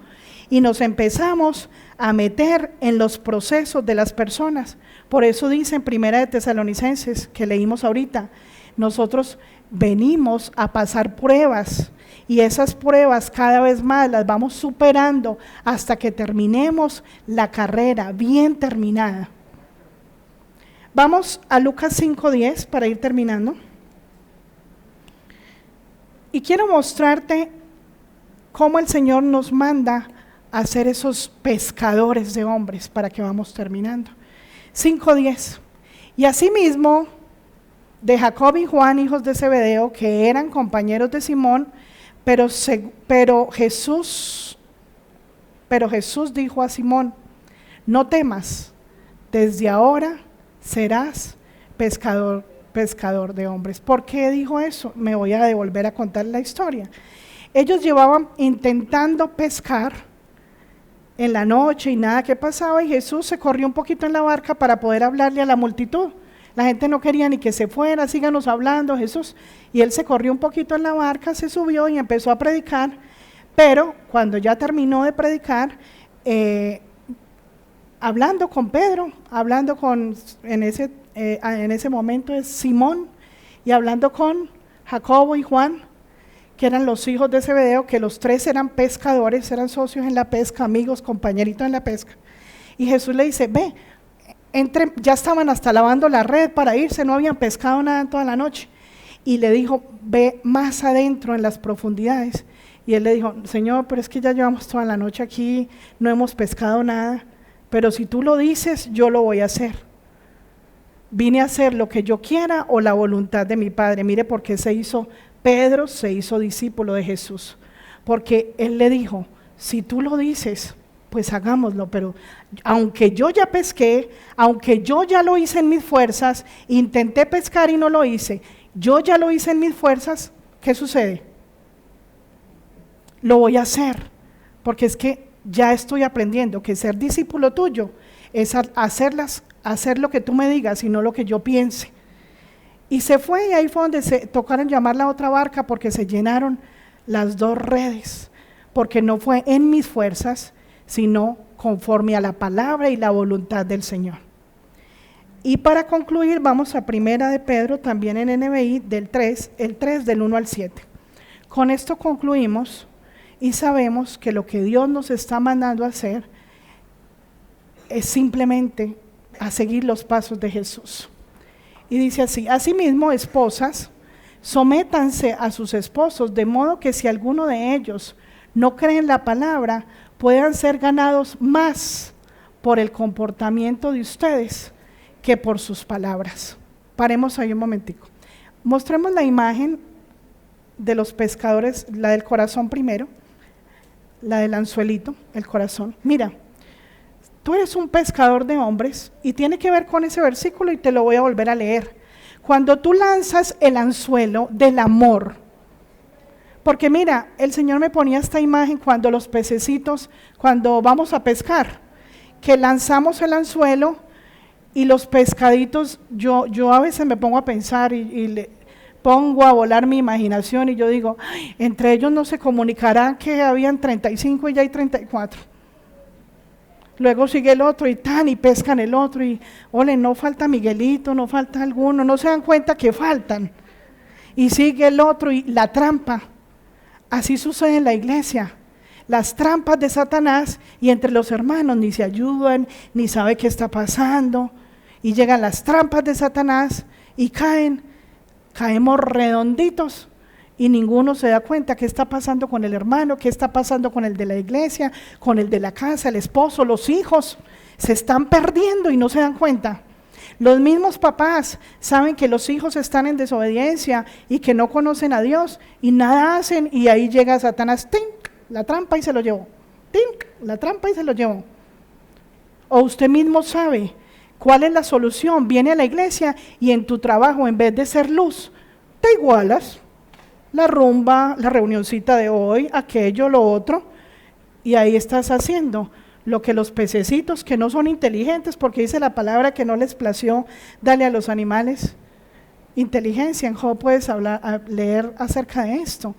Y nos empezamos a meter en los procesos de las personas. Por eso dice en Primera de Tesalonicenses, que leímos ahorita, nosotros venimos a pasar pruebas, y esas pruebas cada vez más las vamos superando hasta que terminemos la carrera bien terminada. Vamos a Lucas 5:10 para ir terminando. Y quiero mostrarte cómo el Señor nos manda a ser esos pescadores de hombres, para que vamos terminando. 5:10. Y asimismo, de Jacob y Juan, hijos de Zebedeo, que eran compañeros de Simón, pero Jesús dijo a Simón: no temas, desde ahora serás pescador de hombres. ¿Por qué dijo eso? Me voy a devolver a contar la historia. Ellos llevaban intentando pescar en la noche y nada que pasaba, y Jesús se corrió un poquito en la barca para poder hablarle a la multitud. La gente no quería ni que se fuera, síganos hablando, Jesús. Y él se corrió un poquito en la barca, se subió y empezó a predicar. Pero cuando ya terminó de predicar, hablando con Pedro, en ese momento es Simón, y hablando con Jacobo y Juan, que eran los hijos de Zebedeo, que los tres eran pescadores, eran socios en la pesca, amigos, compañeritos en la pesca. Y Jesús le dice: ve, ya estaban hasta lavando la red para irse, no habían pescado nada en toda la noche. Y le dijo: ve más adentro en las profundidades. Y él le dijo: Señor, pero es que ya llevamos toda la noche aquí, no hemos pescado nada, pero si tú lo dices, yo lo voy a hacer. Vine a hacer lo que yo quiera o la voluntad de mi Padre. Mire por qué Pedro se hizo discípulo de Jesús, porque él le dijo: si tú lo dices, pues hagámoslo, pero aunque yo ya pesqué, aunque yo ya lo hice en mis fuerzas, intenté pescar y no lo hice, yo ya lo hice en mis fuerzas, ¿qué sucede? Lo voy a hacer, porque es que ya estoy aprendiendo que ser discípulo tuyo es hacer lo que tú me digas y no lo que yo piense. Y se fue, y ahí fue donde se tocaron llamar la otra barca, porque se llenaron las dos redes, porque no fue en mis fuerzas, sino conforme a la palabra y la voluntad del Señor. Y para concluir, vamos a Primera de Pedro, también en NBI, el 3 del 1 al 7. Con esto concluimos y sabemos que lo que Dios nos está mandando a hacer es simplemente a seguir los pasos de Jesús. Y dice así: asimismo, esposas, sométanse a sus esposos, de modo que si alguno de ellos no cree en la palabra, puedan ser ganados más por el comportamiento de ustedes que por sus palabras. Paremos ahí un momentico. Mostremos la imagen de los pescadores, la del corazón primero, la del anzuelito, el corazón. Mira, tú eres un pescador de hombres, y tiene que ver con ese versículo, y te lo voy a volver a leer. Cuando tú lanzas el anzuelo del amor, porque mira, el Señor me ponía esta imagen cuando los pececitos, cuando vamos a pescar, que lanzamos el anzuelo y los pescaditos, yo a veces me pongo a pensar y le pongo a volar mi imaginación, y yo digo: ay, entre ellos no se comunicarán que habían 35 y ya hay 34. Luego sigue el otro y pescan el otro, y ole, no falta Miguelito, no falta alguno, no se dan cuenta que faltan. Y sigue el otro y la trampa. Así sucede en la iglesia, las trampas de Satanás, y entre los hermanos ni se ayudan, ni sabe qué está pasando, y llegan las trampas de Satanás y caemos redonditos, y ninguno se da cuenta qué está pasando con el hermano, qué está pasando con el de la iglesia, con el de la casa, el esposo, los hijos, se están perdiendo y no se dan cuenta. Los mismos papás saben que los hijos están en desobediencia y que no conocen a Dios, y nada hacen, y ahí llega Satanás, ¡tink!, la trampa, y se lo llevó, ¡tink!, la trampa, y se lo llevó. O usted mismo sabe cuál es la solución, viene a la iglesia y en tu trabajo, en vez de ser luz, te igualas, la rumba, la reunioncita de hoy, aquello, lo otro, y ahí estás haciendo lo que los pececitos, que no son inteligentes, porque dice la palabra que no les plació darle a los animales inteligencia. En Job puedes leer acerca de esto.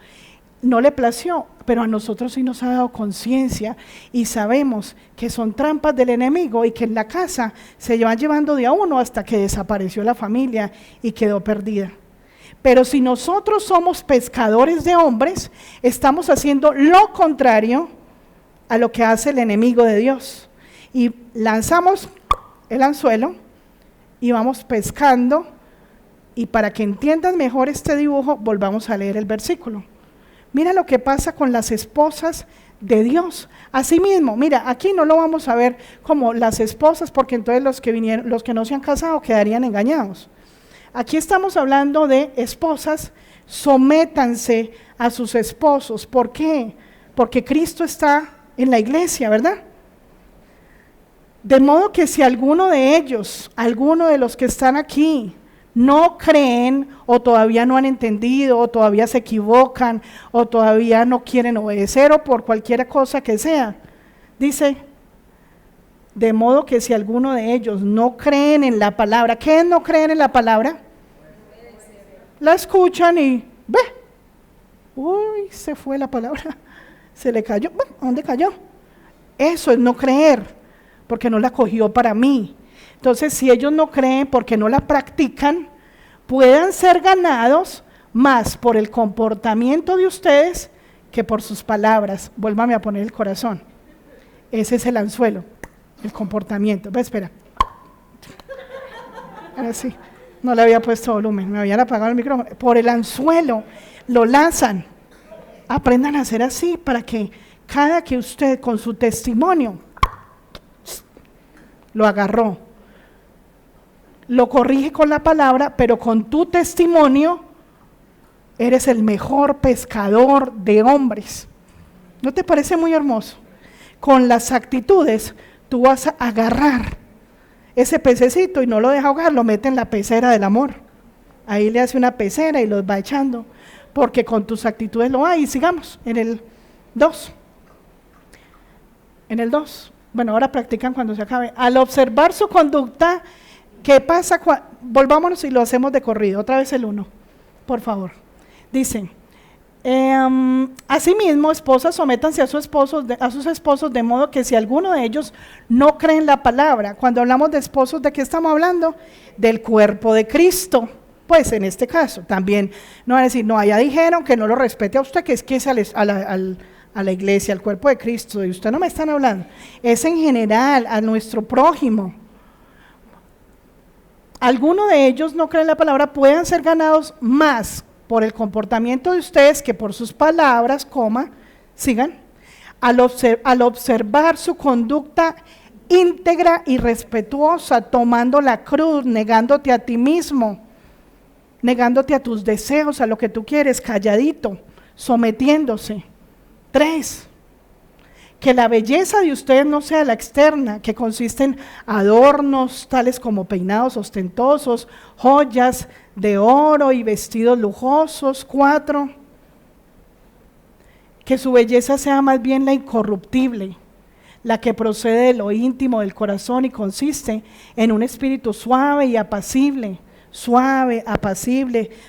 no le plació, pero a nosotros sí nos ha dado conciencia y sabemos que son trampas del enemigo y que en la casa se van llevando de a uno hasta que desapareció la familia y quedó perdida. Pero si nosotros somos pescadores de hombres, estamos haciendo lo contrario a lo que hace el enemigo de Dios. Y lanzamos el anzuelo y vamos pescando. Y para que entiendan mejor este dibujo, volvamos a leer el versículo. Mira lo que pasa con las esposas de Dios. Asimismo, mira, aquí no lo vamos a ver como las esposas, porque entonces los que no se han casado quedarían engañados. Aquí estamos hablando de esposas, sométanse a sus esposos. ¿Por qué? Porque Cristo está en la iglesia, ¿verdad? De modo que si alguno de ellos, alguno de los que están aquí, no creen o todavía no han entendido o todavía se equivocan o todavía no quieren obedecer o por cualquier cosa que sea, dice, de modo que si alguno de ellos no creen en la palabra, ¿qué es no creer en la palabra? La escuchan y ve, uy, se fue la palabra, se le cayó, ¿dónde cayó? Eso es no creer, porque no la cogió para mí. Entonces, si ellos no creen porque no la practican, puedan ser ganados más por el comportamiento de ustedes que por sus palabras. Vuélvame a poner el corazón. Ese es el anzuelo, el comportamiento. Espera. Ahora sí, no le había puesto volumen, me habían apagado el micrófono. Por el anzuelo lo lanzan. Aprendan a hacer así para que cada que usted con su testimonio lo agarró, lo corrige con la palabra, pero con tu testimonio eres el mejor pescador de hombres. ¿No te parece muy hermoso? Con las actitudes tú vas a agarrar ese pececito y no lo deja ahogar, lo mete en la pecera del amor. Ahí le hace una pecera y los va echando, porque con tus actitudes lo hay. Y sigamos en el 2. En el 2. Bueno, ahora practican cuando se acabe. Al observar su conducta, ¿qué pasa? Volvámonos y lo hacemos de corrido. Otra vez el 1, por favor. Dice, asimismo, esposas, sométanse a sus esposos, de modo que si alguno de ellos no cree en la palabra. Cuando hablamos de esposos, ¿de qué estamos hablando? Del cuerpo de Cristo. Pues en este caso, también no van a decir, no, ya dijeron que no lo respete a usted, que es a la iglesia, al cuerpo de Cristo, y usted no me están hablando. Es en general, a nuestro prójimo. Alguno de ellos no creen la palabra, puedan ser ganados más por el comportamiento de ustedes que por sus palabras, sigan, al observar su conducta íntegra y respetuosa, tomando la cruz, negándote a ti mismo, negándote a tus deseos, a lo que tú quieres, calladito, sometiéndose. 3, que la belleza de ustedes no sea la externa, que consiste en adornos tales como peinados ostentosos, joyas de oro y vestidos lujosos. 4, que su belleza sea más bien la incorruptible, la que procede de lo íntimo del corazón y consiste en un espíritu suave, apacible,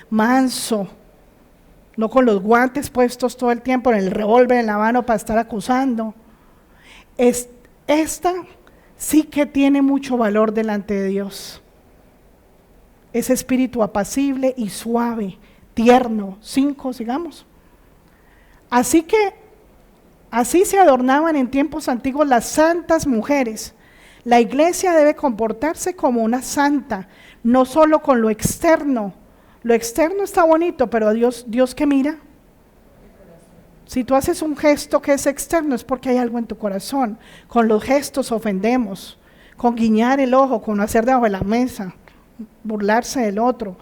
manso, no con los guantes puestos todo el tiempo, en el revólver en la mano para estar acusando. Esta sí que tiene mucho valor delante de Dios. Ese espíritu apacible y suave, tierno. 5, sigamos. Así se adornaban en tiempos antiguos las santas mujeres. La iglesia debe comportarse como una santa, no solo con lo externo. Lo externo está bonito, pero Dios ¿qué mira? Si tú haces un gesto que es externo es porque hay algo en tu corazón. Con los gestos ofendemos, con guiñar el ojo, con hacer debajo de la mesa, burlarse del otro.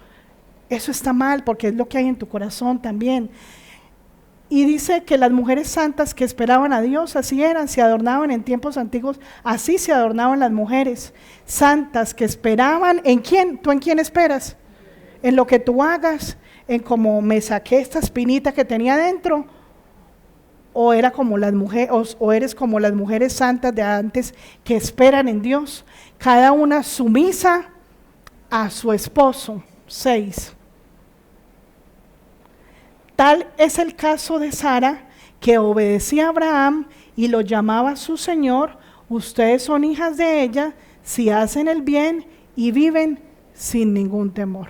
Eso está mal porque es lo que hay en tu corazón también. Y dice que las mujeres santas que esperaban a Dios, así eran, se adornaban en tiempos antiguos, así se adornaban las mujeres santas que esperaban. ¿En quién? ¿Tú en quién esperas? En lo que tú hagas, en cómo me saqué esta espinita que tenía dentro, o eres como las mujeres santas de antes que esperan en Dios, cada una sumisa a su esposo. 6. Tal es el caso de Sara, que obedecía a Abraham y lo llamaba su Señor. Ustedes son hijas de ella si hacen el bien y viven sin ningún temor.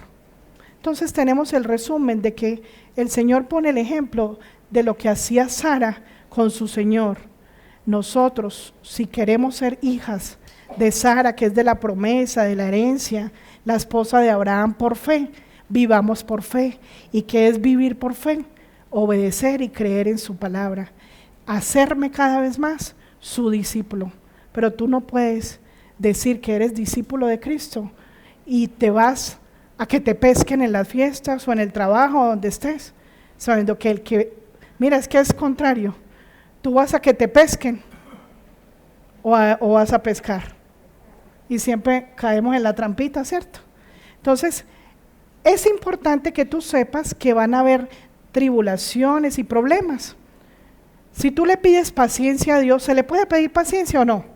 Entonces tenemos el resumen de que el Señor pone el ejemplo de lo que hacía Sara con su Señor. Nosotros, si queremos ser hijas de Sara, que es de la promesa, de la herencia, la esposa de Abraham por fe, vivamos por fe. ¿Y qué es vivir por fe? Obedecer y creer en su palabra, hacerme cada vez más su discípulo. Pero tú no puedes decir que eres discípulo de Cristo y te vas a que te pesquen en las fiestas o en el trabajo donde estés, sabiendo que mira, es que es contrario, tú vas a que te pesquen o vas a pescar, y siempre caemos en la trampita, ¿cierto? Entonces, es importante que tú sepas que van a haber tribulaciones y problemas. Si tú le pides paciencia a Dios, ¿se le puede pedir paciencia o no?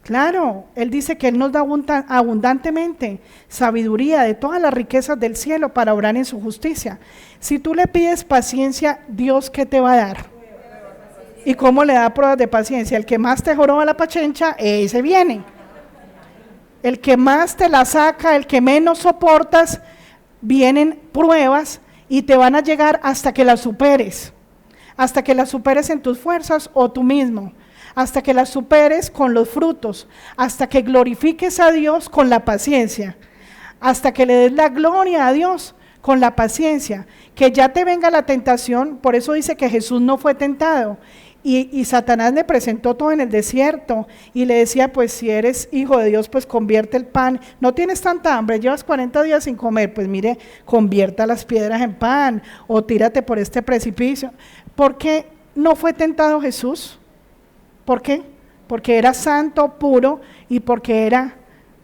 Claro, Él dice que Él nos da abundantemente sabiduría de todas las riquezas del cielo para obrar en su justicia. Si tú le pides paciencia, ¿Dios qué te va a dar? ¿Y cómo le da pruebas de paciencia? El que más te joroba la pachencha, ese viene. El que más te la saca, el que menos soportas, vienen pruebas y te van a llegar hasta que las superes. Hasta que las superes en tus fuerzas o tú mismo. Hasta que las superes con los frutos, hasta que glorifiques a Dios con la paciencia, hasta que le des la gloria a Dios con la paciencia, que ya te venga la tentación. Por eso dice que Jesús no fue tentado, y Satanás le presentó todo en el desierto, y le decía, pues si eres hijo de Dios, pues convierte el pan, no tienes tanta hambre, llevas 40 días sin comer, pues mire, convierta las piedras en pan, o tírate por este precipicio. ¿Por qué no fue tentado Jesús? ¿Por qué? Porque era santo, puro, y porque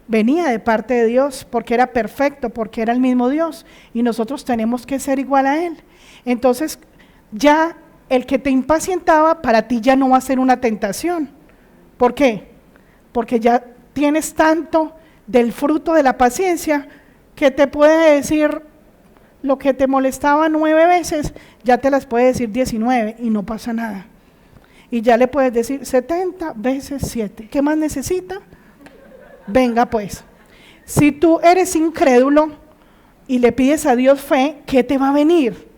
venía de parte de Dios, porque era perfecto, porque era el mismo Dios, y nosotros tenemos que ser igual a Él. Entonces, ya el que te impacientaba, para ti ya no va a ser una tentación. ¿Por qué? Porque ya tienes tanto del fruto de la paciencia, que te puede decir lo que te molestaba 9 veces, ya te las puede decir 19 y no pasa nada. Y ya le puedes decir 70 veces 7. ¿Qué más necesita? Venga pues. Si tú eres incrédulo y le pides a Dios fe, ¿qué te va a venir?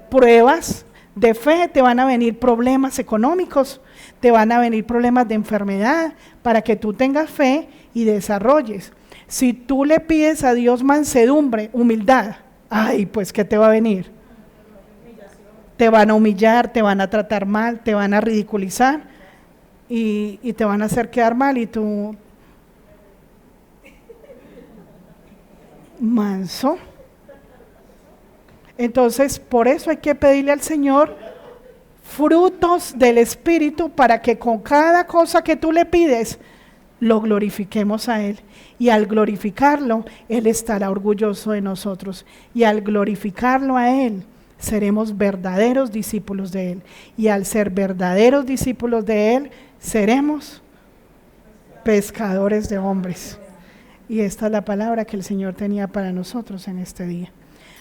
Pruebas de fe, te van a venir problemas económicos, te van a venir problemas de enfermedad, para que tú tengas fe y desarrolles. Si tú le pides a Dios mansedumbre, humildad, ay, pues ¿qué te va a venir? Te van a humillar, te van a tratar mal, te van a ridiculizar y te van a hacer quedar mal, y tú, manso. Entonces, por eso hay que pedirle al Señor frutos del Espíritu, para que con cada cosa que tú le pides, lo glorifiquemos a Él. Y al glorificarlo, Él estará orgulloso de nosotros. Y al glorificarlo a Él, seremos verdaderos discípulos de Él. Y al ser verdaderos discípulos de Él, seremos pescadores de hombres. Y esta es la palabra que el Señor tenía para nosotros en este día.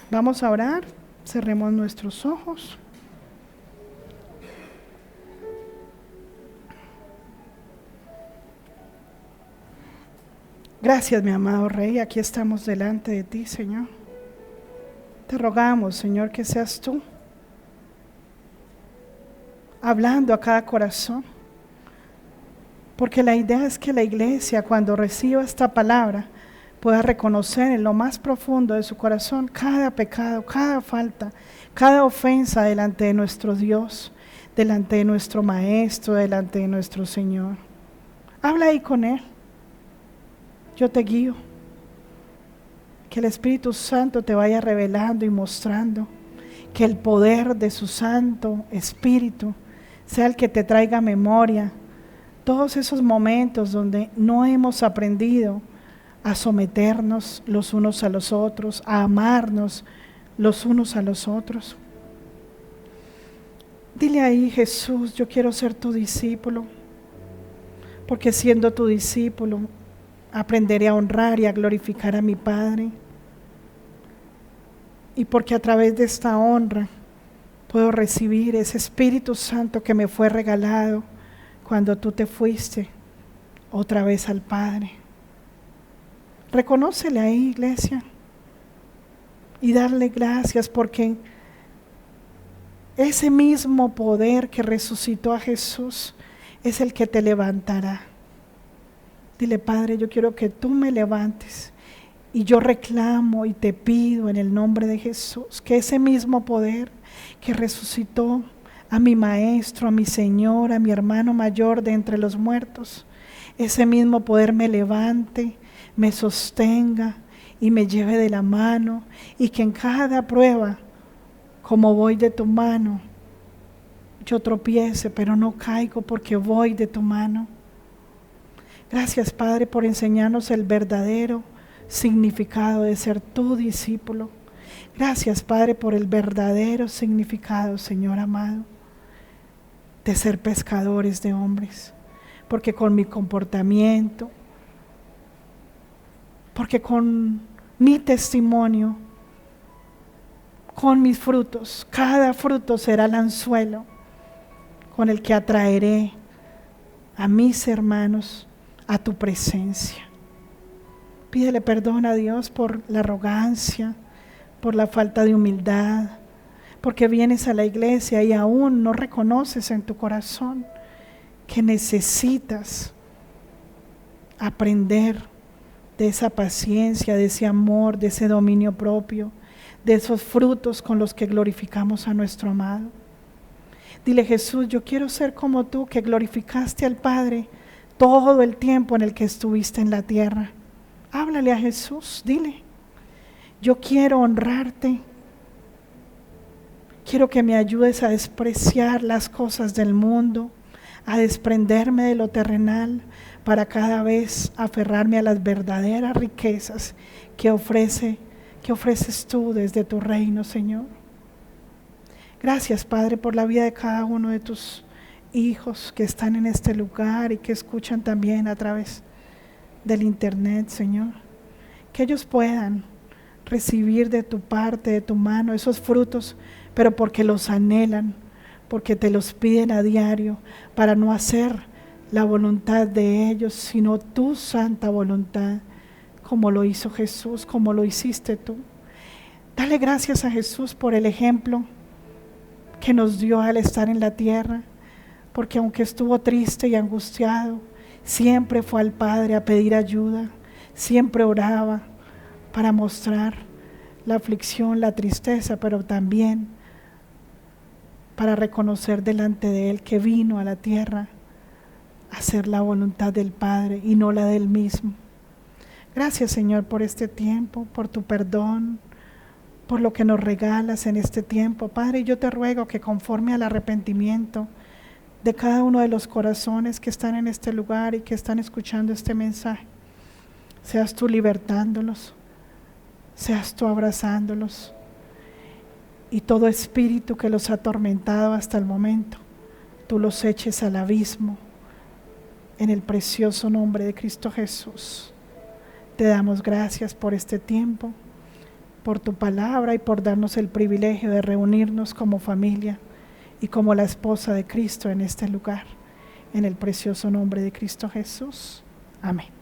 Vamos a orar, cerremos nuestros ojos. Gracias, mi amado Rey, aquí estamos delante de ti, Señor. Te rogamos, Señor, que seas tú hablando a cada corazón, porque la idea es que la iglesia, cuando reciba esta palabra, pueda reconocer en lo más profundo de su corazón cada pecado, cada falta, cada ofensa delante de nuestro Dios, delante de nuestro Maestro, delante de nuestro Señor. Habla ahí con Él. Yo te guío. Que el Espíritu Santo te vaya revelando y mostrando, que el poder de su Santo Espíritu sea el que te traiga memoria todos esos momentos donde no hemos aprendido a someternos los unos a los otros, a amarnos los unos a los otros. Dile ahí: Jesús, yo quiero ser tu discípulo, porque siendo tu discípulo aprenderé a honrar y a glorificar a mi Padre, y porque a través de esta honra Puedo recibir ese Espíritu Santo que me fue regalado cuando tú te fuiste otra vez al Padre. Reconócele ahí, iglesia, y darle gracias porque ese mismo poder que resucitó a Jesús es el que te levantará. Dile: Padre, yo quiero que tú me levantes, y yo reclamo y te pido en el nombre de Jesús que ese mismo poder que resucitó a mi maestro, a mi Señor, a mi hermano mayor de entre los muertos, ese mismo poder me levante, me sostenga y me lleve de la mano, y que en cada prueba, como voy de tu mano, yo tropiece, pero no caigo porque voy de tu mano. Gracias, Padre, por enseñarnos el verdadero significado de ser tu discípulo. Gracias, Padre, por el verdadero significado, Señor amado, de ser pescadores de hombres. Porque con mi comportamiento, porque con mi testimonio, con mis frutos, cada fruto será el anzuelo con el que atraeré a mis hermanos a tu presencia. Pídele perdón a Dios por la arrogancia, por la falta de humildad, porque vienes a la iglesia y aún no reconoces en tu corazón que necesitas aprender de esa paciencia, de ese amor, de ese dominio propio, de esos frutos con los que glorificamos a nuestro amado. Dile: Jesús, yo quiero ser como tú, que glorificaste al Padre todo el tiempo en el que estuviste en la tierra. Háblale a Jesús, dile: yo quiero honrarte, quiero que me ayudes a despreciar las cosas del mundo, a desprenderme de lo terrenal, para cada vez aferrarme a las verdaderas riquezas que ofreces tú desde tu reino, Señor. Gracias, Padre, por la vida de cada uno de tus hijos que están en este lugar y que escuchan también a través del internet, Señor. Que ellos puedan recibir de tu parte, de tu mano, esos frutos, pero porque los anhelan, porque te los piden a diario, para no hacer la voluntad de ellos, sino tu santa voluntad, como lo hizo Jesús, como lo hiciste tú. Dale gracias a Jesús por el ejemplo que nos dio al estar en la tierra, porque aunque estuvo triste y angustiado, siempre fue al Padre a pedir ayuda, siempre oraba para mostrar la aflicción, la tristeza, pero también para reconocer delante de Él que vino a la tierra a hacer la voluntad del Padre y no la del mismo. Gracias, Señor, por este tiempo, por tu perdón, por lo que nos regalas en este tiempo. Padre, yo te ruego que conforme al arrepentimiento de cada uno de los corazones que están en este lugar y que están escuchando este mensaje, seas tú libertándolos, seas tú abrazándolos, y todo espíritu que los ha atormentado hasta el momento, tú los eches al abismo, en el precioso nombre de Cristo Jesús. Te damos gracias por este tiempo, por tu palabra y por darnos el privilegio de reunirnos como familia y como la esposa de Cristo en este lugar. En el precioso nombre de Cristo Jesús. Amén.